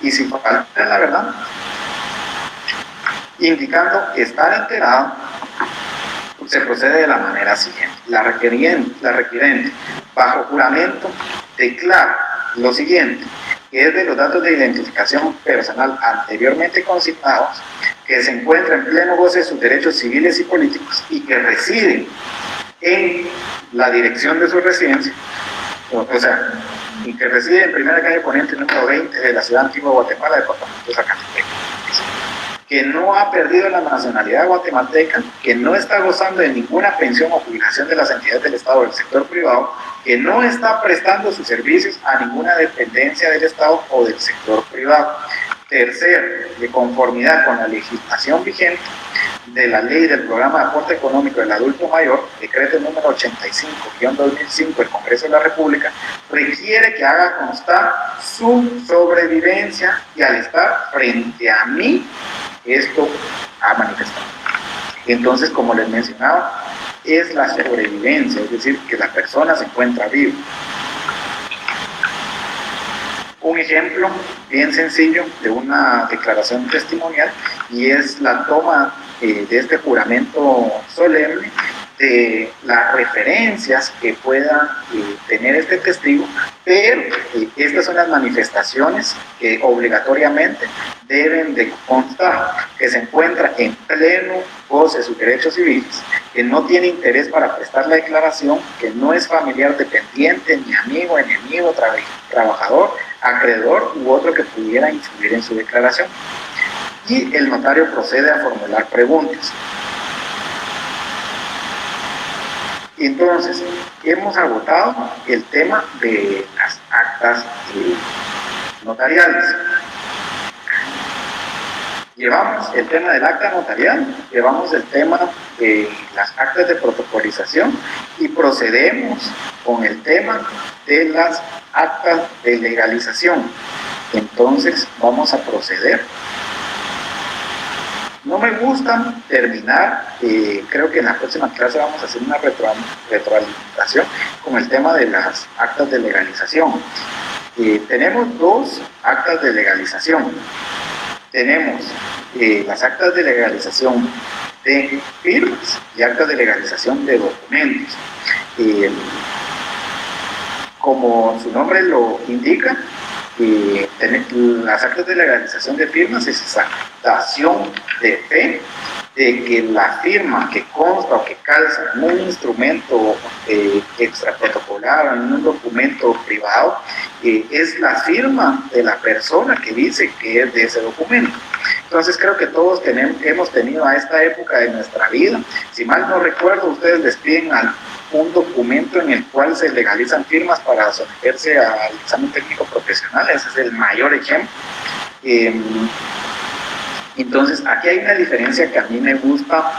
y si falta la verdad, indicando estar enterado, se procede de la manera siguiente. La requiriente, bajo juramento, declara lo siguiente, que es de los datos de identificación personal anteriormente consignados, que se encuentra en pleno goce de sus derechos civiles y políticos y que reside en la dirección de su residencia, o sea, y que reside en Primera Calle Poniente, número 20 de la ciudad antigua de Guatemala, departamento de Zacatepec, que no ha perdido la nacionalidad guatemalteca, que no está gozando de ninguna pensión o jubilación de las entidades del Estado o del sector privado, que no está prestando sus servicios a ninguna dependencia del Estado o del sector privado. Tercero, de conformidad con la legislación vigente de la ley del programa de aporte económico del adulto mayor, decreto número 85-2005 del Congreso de la República, requiere que haga constar su sobrevivencia y al estar frente a mí, esto ha manifestado. Entonces, como les mencionaba, es la sobrevivencia, es decir, que la persona se encuentra viva. Un ejemplo bien sencillo de una declaración testimonial y es la toma de este juramento solemne de las referencias que pueda tener este testigo, pero estas son las manifestaciones que obligatoriamente deben de constar, que se encuentra en pleno goce de sus derechos civiles, que no tiene interés para prestar la declaración, que no es familiar dependiente, ni amigo, enemigo, trabajador, acreedor u otro que pudiera influir en su declaración. Y el notario procede a formular preguntas. Entonces, hemos agotado el tema de las actas notariales. Llevamos el tema del acta notarial, llevamos el tema de las actas de protocolización y procedemos con el tema de las actas de legalización. Entonces, vamos a proceder. No me gusta terminar, creo que en la próxima clase vamos a hacer una retroalimentación con el tema de las actas de legalización. Tenemos dos actas de legalización. Tenemos las actas de legalización de firmas y actas de legalización de documentos. Como su nombre lo indica, las actas de legalización de firmas es esa dación de fe de que la firma que consta o que calza en un instrumento extraprotocolar o en un documento privado es la firma de la persona que dice que es de ese documento. Entonces creo que todos hemos tenido a esta época de nuestra vida, si mal no recuerdo, ustedes les piden un documento en el cual se legalizan firmas para someterse al examen técnico profesional, ese es el mayor ejemplo. Entonces, aquí hay una diferencia que a mí me gusta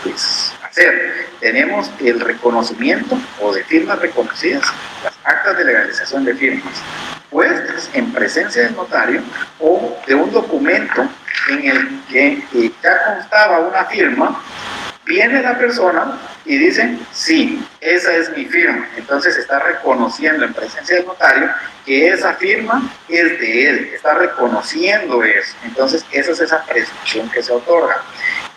pues, hacer. Tenemos el reconocimiento o de firmas reconocidas, las actas de legalización de firmas, puestas en presencia del notario o de un documento en el que ya constaba una firma. Viene la persona y dice, sí, esa es mi firma. Entonces está reconociendo en presencia del notario que esa firma es de él, está reconociendo eso. Entonces esa es esa presunción que se otorga.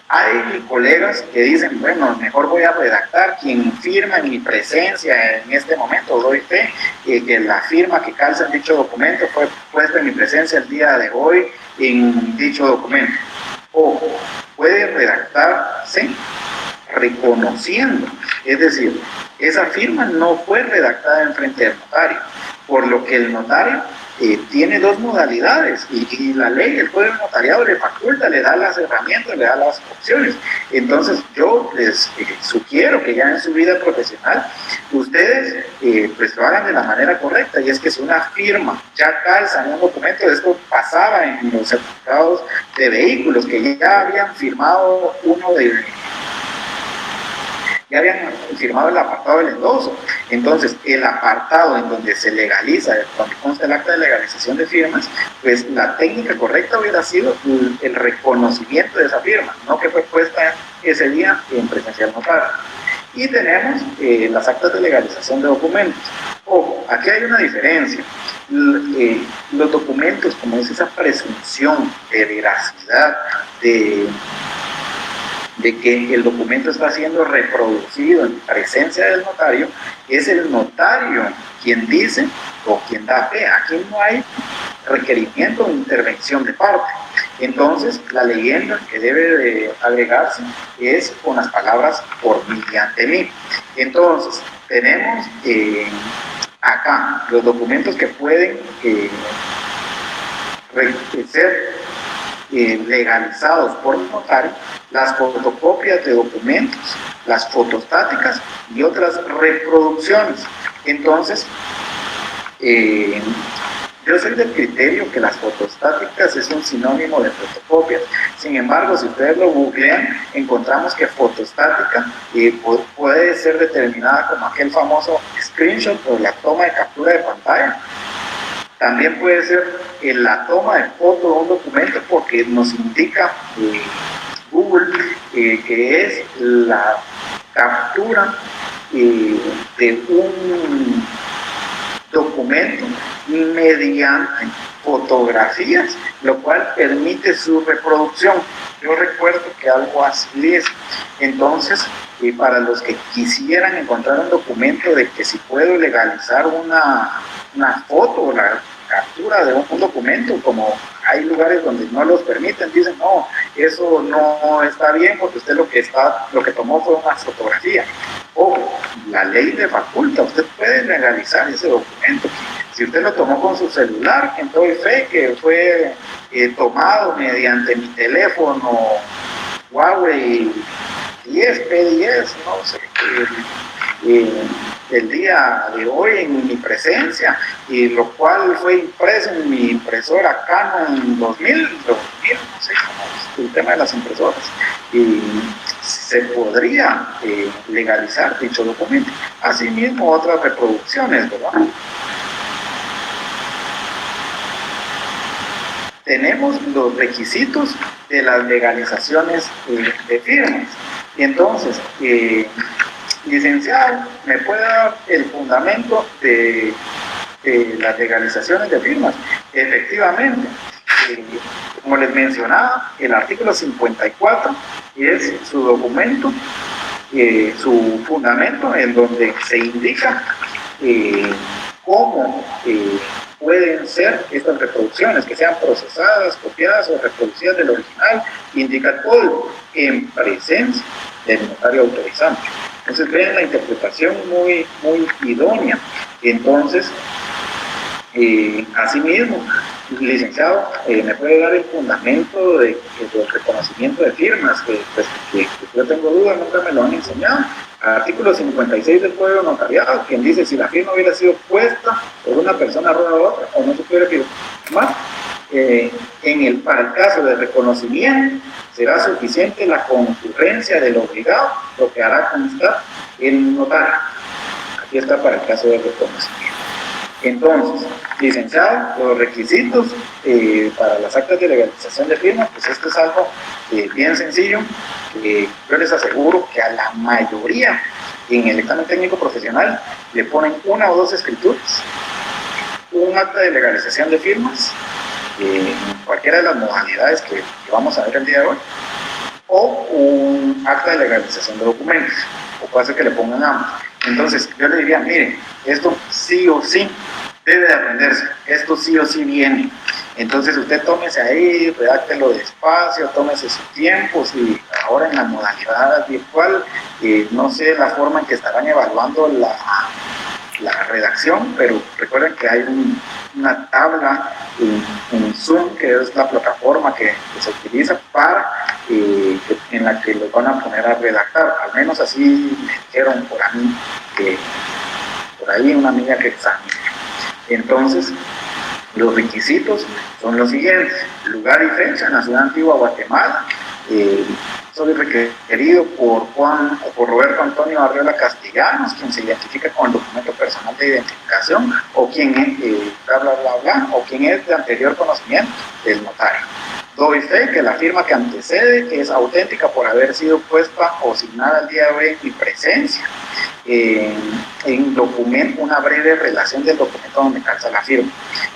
Hay colegas que dicen, bueno, mejor voy a redactar quien firma en mi presencia en este momento, doy fe, que la firma que calza en dicho documento fue puesta en mi presencia el día de hoy en dicho documento. Ojo, puede redactarse reconociendo, es decir, esa firma no fue redactada en frente del notario, por lo que el notario tiene dos modalidades y la ley, el código notariado le faculta, le da las herramientas, le da las opciones. Entonces yo les sugiero que ya en su vida profesional ustedes pues lo hagan de la manera correcta, y es que si una firma ya calza en un documento, esto pasaba en los certificados de vehículos que ya habían firmado uno ya habían firmado el apartado del endoso. Entonces, el apartado en donde se legaliza, donde consta el acta de legalización de firmas, pues la técnica correcta hubiera sido el reconocimiento de esa firma, no que fue puesta ese día en presencia del notario. Y tenemos las actas de legalización de documentos. Ojo, aquí hay una diferencia. Los documentos, como es esa presunción de veracidad, de que el documento está siendo reproducido en presencia del notario, es el notario quien dice o quien da fe. Aquí no hay requerimiento o intervención de parte. Entonces, la leyenda que debe de agregarse es con las palabras por mí y ante mí. Entonces, tenemos acá los documentos que pueden ser legalizados por el notario, las fotocopias de documentos, las fotostáticas y otras reproducciones. Entonces, yo soy del criterio que las fotostáticas es un sinónimo de fotocopias. Sin embargo, si ustedes lo googlean, encontramos que fotostática puede ser determinada como aquel famoso screenshot o la toma de captura de pantalla. También puede ser la toma de foto de un documento, porque nos indica Google que es la captura de un documento mediante fotografías, lo cual permite su reproducción. Yo recuerdo que algo así es. Entonces, para los que quisieran encontrar un documento de que si puedo legalizar una foto o la captura de un documento, como hay lugares donde no los permiten, dicen no, eso no está bien porque usted lo que tomó fue una fotografía. Ojo, la ley le faculta, usted puede legalizar ese documento. Si usted lo tomó con su celular, en todo fe que fue tomado mediante mi teléfono Huawei 10, P10, no sé, el día de hoy en mi presencia, y lo cual fue impreso en mi impresora Canon 2000, no sé cómo es el tema de las impresoras, y se podría legalizar dicho documento. Asimismo, otras reproducciones, ¿verdad? Tenemos los requisitos de las legalizaciones de firmas. Y entonces, licenciado, ¿me puede dar el fundamento de las legalizaciones de firmas? Efectivamente, como les mencionaba, el artículo 54 es su documento, su fundamento, en donde se indica cómo pueden ser estas reproducciones, que sean procesadas, copiadas o reproducidas del original, indica el código en presencia del notario autorizante. Entonces vean la interpretación muy idónea. Entonces, asimismo, licenciado, ¿me puede dar el fundamento del reconocimiento de firmas? Que yo tengo dudas, nunca me lo han enseñado. Artículo 56 del Código Notariado, quien dice si la firma hubiera sido puesta por una persona a otra o no se pudiera firmar, para el caso de reconocimiento será suficiente la concurrencia del obligado, lo que hará constar el notario. Aquí está para el caso de reconocimiento. Entonces, licenciado, los requisitos para las actas de legalización de firma, pues esto es algo bien sencillo. Yo les aseguro que a la mayoría en el examen técnico profesional le ponen una o dos escrituras, un acta de legalización de firmas, en cualquiera de las modalidades que vamos a ver el día de hoy, o un acta de legalización de documentos, o puede ser que le pongan ambos. Entonces, yo le diría, miren, esto sí o sí debe de aprenderse, esto sí o sí viene. Entonces usted tómese ahí, redáctelo despacio, tómese su tiempo. Si ahora en la modalidad virtual, no sé la forma en que estarán evaluando la redacción, pero recuerden que hay una tabla en Zoom, que es la plataforma que se utiliza en la que los van a poner a redactar. Al menos así me dijeron por ahí una amiga que examina. Entonces, los requisitos son los siguientes: lugar y fecha, Nación Antigua, Guatemala, Soy requerido por Roberto Antonio Arriola Castellanos, quien se identifica con el documento personal de identificación, o quien es, bla, bla, bla, bla, o quien es de anterior conocimiento del notario. Doy fe que la firma que antecede es auténtica por haber sido puesta o signada el día de hoy en mi presencia. En documento, una breve relación del documento donde calza la firma.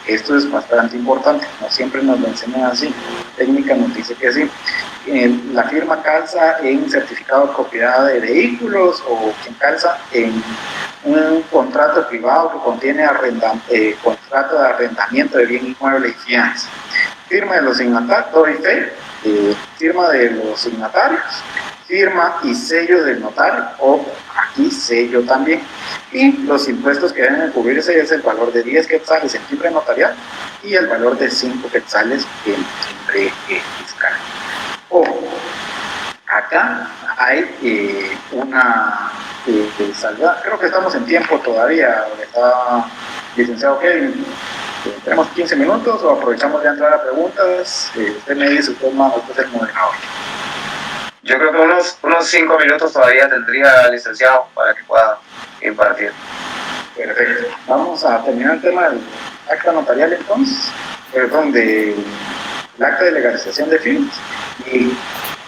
Esto es bastante importante, no siempre nos lo enseñan así. La técnica nos dice que sí. La firma calza en certificado de propiedad de vehículos o quien calza en un contrato privado que contiene contrato de arrendamiento de bien inmueble y fianza. Firma de los signatarios, doy fe, firma de los signatarios, firma y sello del notario, o aquí sello también. Y los impuestos que deben cubrirse es el valor de 10 quetzales en timbre notarial y el valor de 5 quetzales en timbre fiscal. Ojo, acá hay una salvedad. Creo que estamos en tiempo todavía, está licenciado Kevin. Tenemos 15 minutos o aprovechamos de entrar a preguntas. Usted me dice, usted es el moderador. Yo creo que unos 5 minutos todavía tendría, licenciado, para que pueda impartir. Perfecto. Vamos a terminar el tema del acta notarial entonces, perdón, del acta de legalización de firmas. Y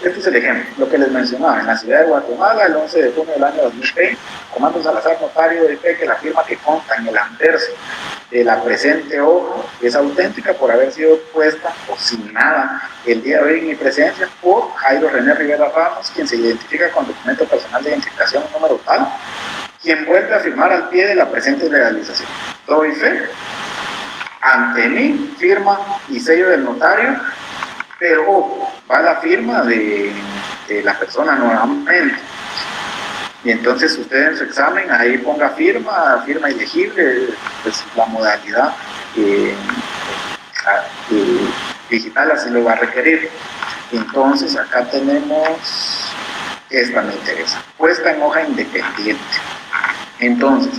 este es el ejemplo, lo que les mencionaba. En la ciudad de Guatemala, el 11 de junio del año 2020, Comando Salazar, notario, de fe que la firma que consta en el anverso de la presente hoja es auténtica por haber sido puesta o signada el día de hoy en mi presencia por Jairo René Rivera Ramos, quien se identifica con documento personal de identificación número tal, quien vuelve a firmar al pie de la presente legalización. Doy fe ante mí, firma y sello del notario, pero va la firma de la persona nuevamente. Y entonces usted en su examen ahí ponga firma ilegible, pues la modalidad digital así lo va a requerir. Entonces acá tenemos, esta me interesa, puesta en hoja independiente. Entonces,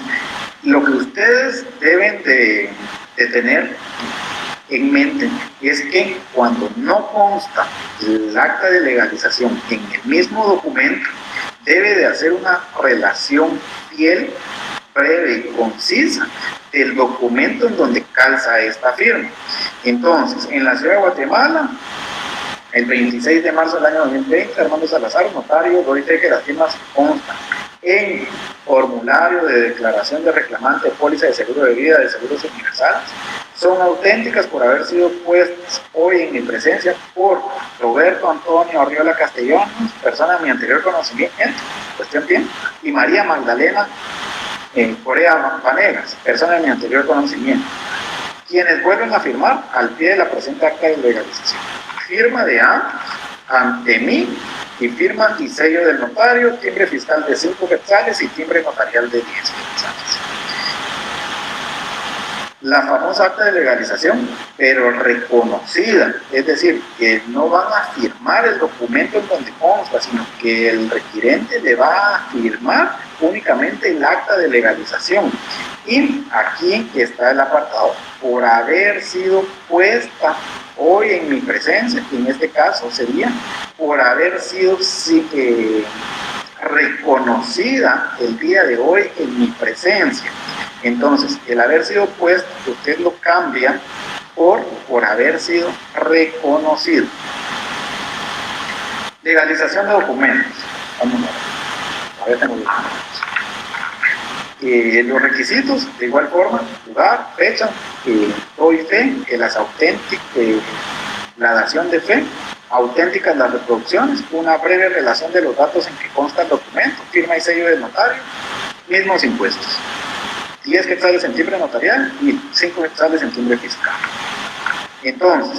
lo que ustedes deben de tener en mente es que cuando no consta el acta de legalización en el mismo documento, debe de hacer una relación fiel, breve y concisa del documento en donde calza esta firma. Entonces, en la ciudad de Guatemala, el 26 de marzo del año 2020, Armando Salazar, notario, doy fe que las firmas constan en formulario de declaración de reclamante de póliza de seguro de vida de seguros universales, son auténticas por haber sido puestas hoy en mi presencia por Roberto Antonio Arriola Castellanos, persona de mi anterior conocimiento, cuestión bien, y María Magdalena Corea Vanegas, persona de mi anterior conocimiento, quienes vuelven a firmar al pie de la presente acta de legalización. Firma de A ante mí y firma y sello del notario, timbre fiscal de 5 quetzales y timbre notarial de 10 quetzales. La famosa acta de legalización, pero reconocida, es decir, que no van a firmar el documento en donde consta, sino que el requirente le va a firmar únicamente el acta de legalización. Y aquí está el apartado, por haber sido puesta hoy en mi presencia, y en este caso sería por haber sido reconocida el día de hoy en mi presencia. Entonces, el haber sido puesto, usted lo cambia por haber sido reconocido. Legalización de documentos. Vamos a ver, tengo los requisitos, de igual forma, lugar, fecha, doy fe, que las auténticas, la dación de fe, auténticas las reproducciones, una breve relación de los datos en que consta el documento, firma y sello del notario, mismos impuestos. 10 quetzales en timbre notarial y 5 quetzales en timbre fiscal. Entonces,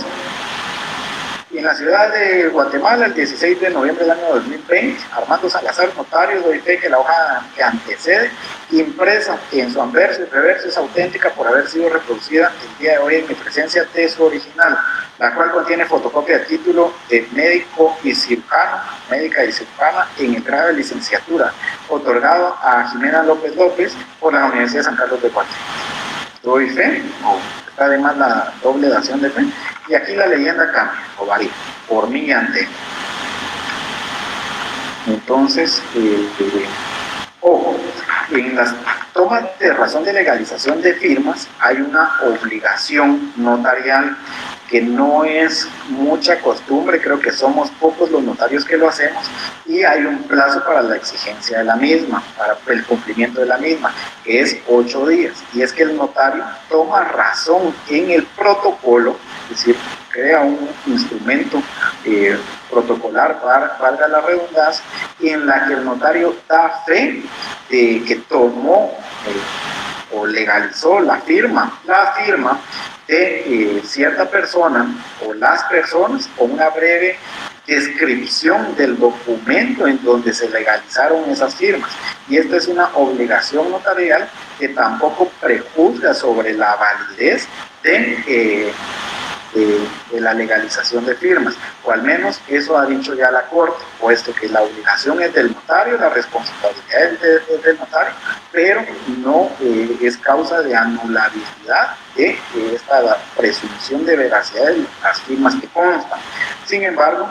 en la ciudad de Guatemala, el 16 de noviembre del año 2020, Armando Salazar, notario, doy fe que la hoja que antecede, impresa en su anverso y reverso, es auténtica por haber sido reproducida el día de hoy en mi presencia de su original, la cual contiene fotocopia de título de médico y cirujano, médica y cirujana en el grado de licenciatura, otorgado a Jimena López López por la Universidad de San Carlos de Guatemala. Doy fe, está además la doble dación de fe, y aquí la leyenda cambia, o varía, por mí y ante. Entonces, ojo, en las tomas de razón de legalización de firmas hay una obligación notarial que no es mucha costumbre, creo que somos pocos los notarios que lo hacemos, y hay un plazo para la exigencia de la misma, para el cumplimiento de la misma, que es 8 días, y es que el notario toma razón en el protocolo, es decir, crea un instrumento protocolar, valga la redundancia, en la que el notario da fe de que tomó o legalizó la firma de cierta persona o las personas, con una breve descripción del documento en donde se legalizaron esas firmas. Y esta es una obligación notarial que tampoco prejuzga sobre la validez de la legalización de firmas, o al menos eso ha dicho ya la Corte, puesto que la obligación es del notario, la responsabilidad es del notario, pero no es causa de anulabilidad de esta presunción de veracidad de las firmas que constan. Sin embargo,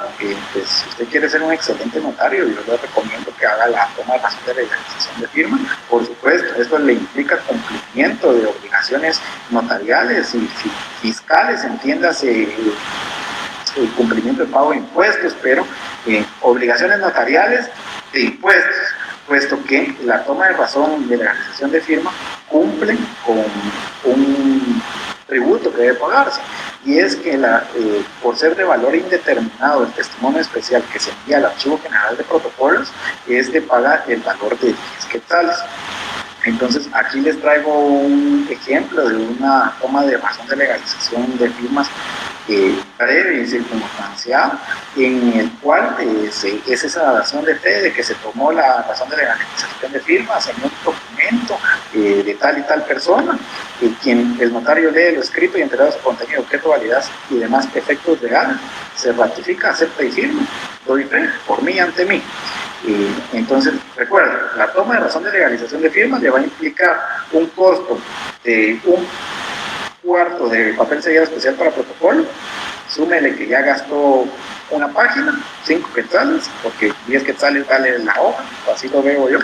pues, si usted quiere ser un excelente notario, yo le recomiendo que haga la toma de razón de legalización de firma. Por supuesto, esto le implica cumplimiento de obligaciones notariales y fiscales, entiéndase, el cumplimiento de pago de impuestos, pero obligaciones notariales de impuestos, puesto que la toma de razón de legalización de firma cumple con un tributo que debe pagarse, y es que por ser de valor indeterminado el testimonio especial que se envía al Archivo General de Protocolos, paga el valor de 10 quetzales. Entonces, aquí les traigo un ejemplo de una toma de razón de legalización de firmas breve y circunstanciada, en el cual es esa dación de fe de que se tomó la razón de legalización de firmas en un documento de tal y tal persona, quien el notario lee lo escrito y entregado su contenido, objeto, validez y demás efectos legales, se ratifica, acepta y firma, doy fe por mí ante mí. Entonces, recuerden, la toma de razón de legalización de firmas le va a implicar un costo de un cuarto de papel sellado especial para protocolo, súmele que ya gastó una página, 5 quetzales, porque 10 quetzales vale la hoja, así lo veo yo,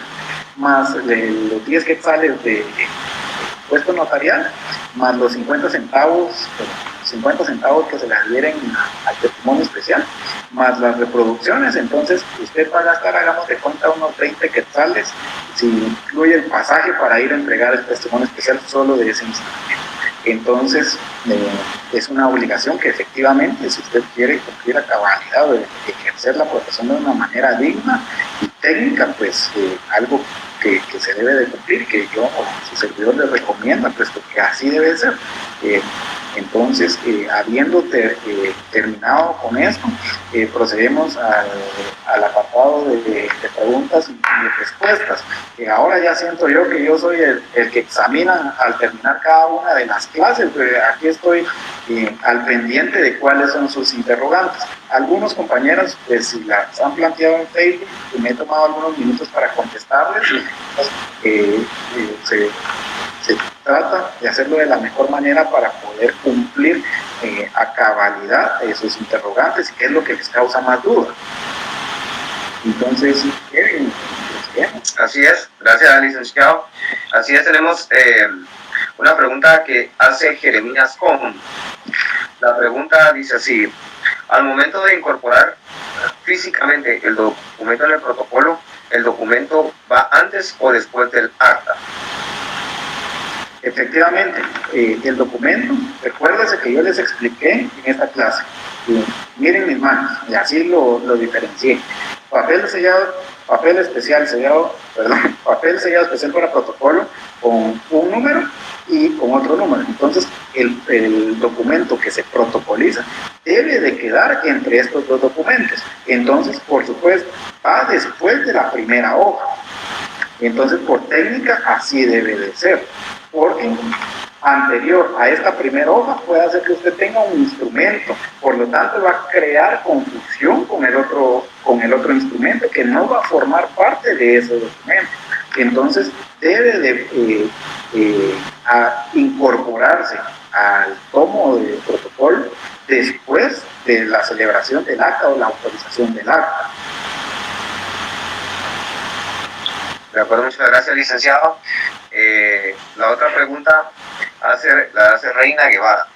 más los 10 quetzales de impuesto notarial, más los 50 centavos que se le adhieren al testimonio especial, más las reproducciones. Entonces usted va a gastar, hagamos de cuenta, unos 20 quetzales si incluye el pasaje para ir a entregar el testimonio especial solo de ese instrumento. Entonces es una obligación que efectivamente, si usted quiere cumplir a cabalidad de ejercer la profesión de una manera digna y técnica, pues algo que se debe de cumplir, que yo o su servidor le recomienda, puesto que así debe ser. Entonces, habiendo terminado con esto, procedemos al apartado de preguntas y respuestas. Ahora ya siento yo que yo soy el que examina al terminar cada una de las clases. Aquí estoy al pendiente de cuáles son sus interrogantes. Algunos compañeros, pues, si las han planteado en Facebook, me he tomado algunos minutos para contestarles. Se trata de hacerlo de la mejor manera para poder cumplir a cabalidad sus interrogantes y qué es lo que les causa más duda. Entonces, Kevin, así es, gracias, licenciado. Así es, tenemos una pregunta que hace Jeremías Con. La pregunta dice así: al momento de incorporar físicamente el documento en el protocolo, ¿el documento va antes o después del acta? Efectivamente, el documento, recuérdense que yo les expliqué en esta clase, miren mis manos, y así lo diferencié. Papel especial especial para protocolo con un número y con otro número. Entonces, el documento que se protocoliza debe de quedar entre estos dos documentos. Entonces, por supuesto, va después de la primera hoja. Entonces, por técnica, así debe de ser, porque anterior a esta primera hoja puede hacer que usted tenga un instrumento, por lo tanto va a crear confusión con el otro instrumento que no va a formar parte de ese documento. Entonces debe de incorporarse al tomo de protocolo después de la celebración del acta o la autorización del acta. De acuerdo, muchas gracias, licenciado. La otra pregunta la hace Reina Guevara.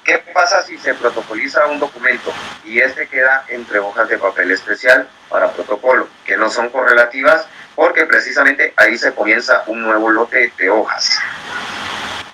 ¿Qué pasa si se protocoliza un documento y este queda entre hojas de papel especial para protocolo, que no son correlativas, porque precisamente ahí se comienza un nuevo lote de hojas?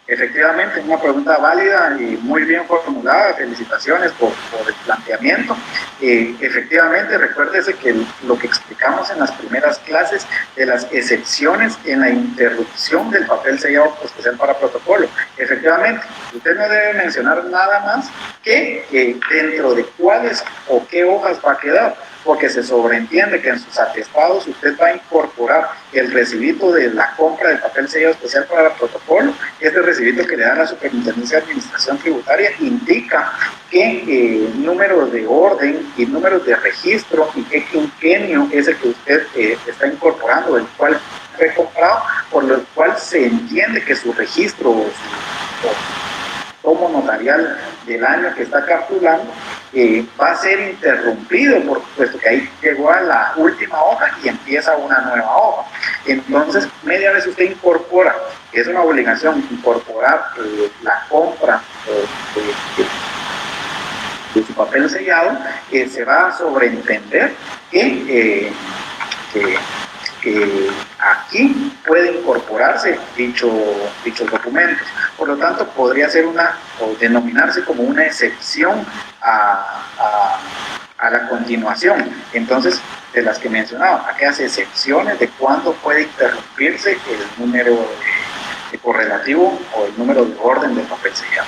Efectivamente, una pregunta válida y muy bien formulada. Felicitaciones por el planteamiento. Efectivamente, recuérdese que lo que explicamos en las primeras clases de las excepciones en la interrupción del papel sellado especial para protocolo. Efectivamente, usted no debe mencionar nada más que dentro de cuáles o qué hojas va a quedar, porque se sobreentiende que en sus atestados usted va a incorporar el recibito de la compra del papel sellado especial para el protocolo. Este recibito que le da la Superintendencia de Administración Tributaria indica qué número de orden y números de registro y qué quinquenio es el que usted está incorporando, el cual fue comprado, por lo cual se entiende que su registro o su tomo notarial del año que está capturando va a ser interrumpido, puesto que ahí llegó a la última hoja y empieza una nueva hoja. Entonces, media vez usted incorpora, es una obligación incorporar la compra de su papel sellado, se va a sobreentender que aquí puede incorporarse dichos documentos. Por lo tanto, podría ser o denominarse como una excepción a la continuación. Entonces, de las que mencionaba, aquellas excepciones de cuándo puede interrumpirse el número de correlativo o el número de orden del papel sellado.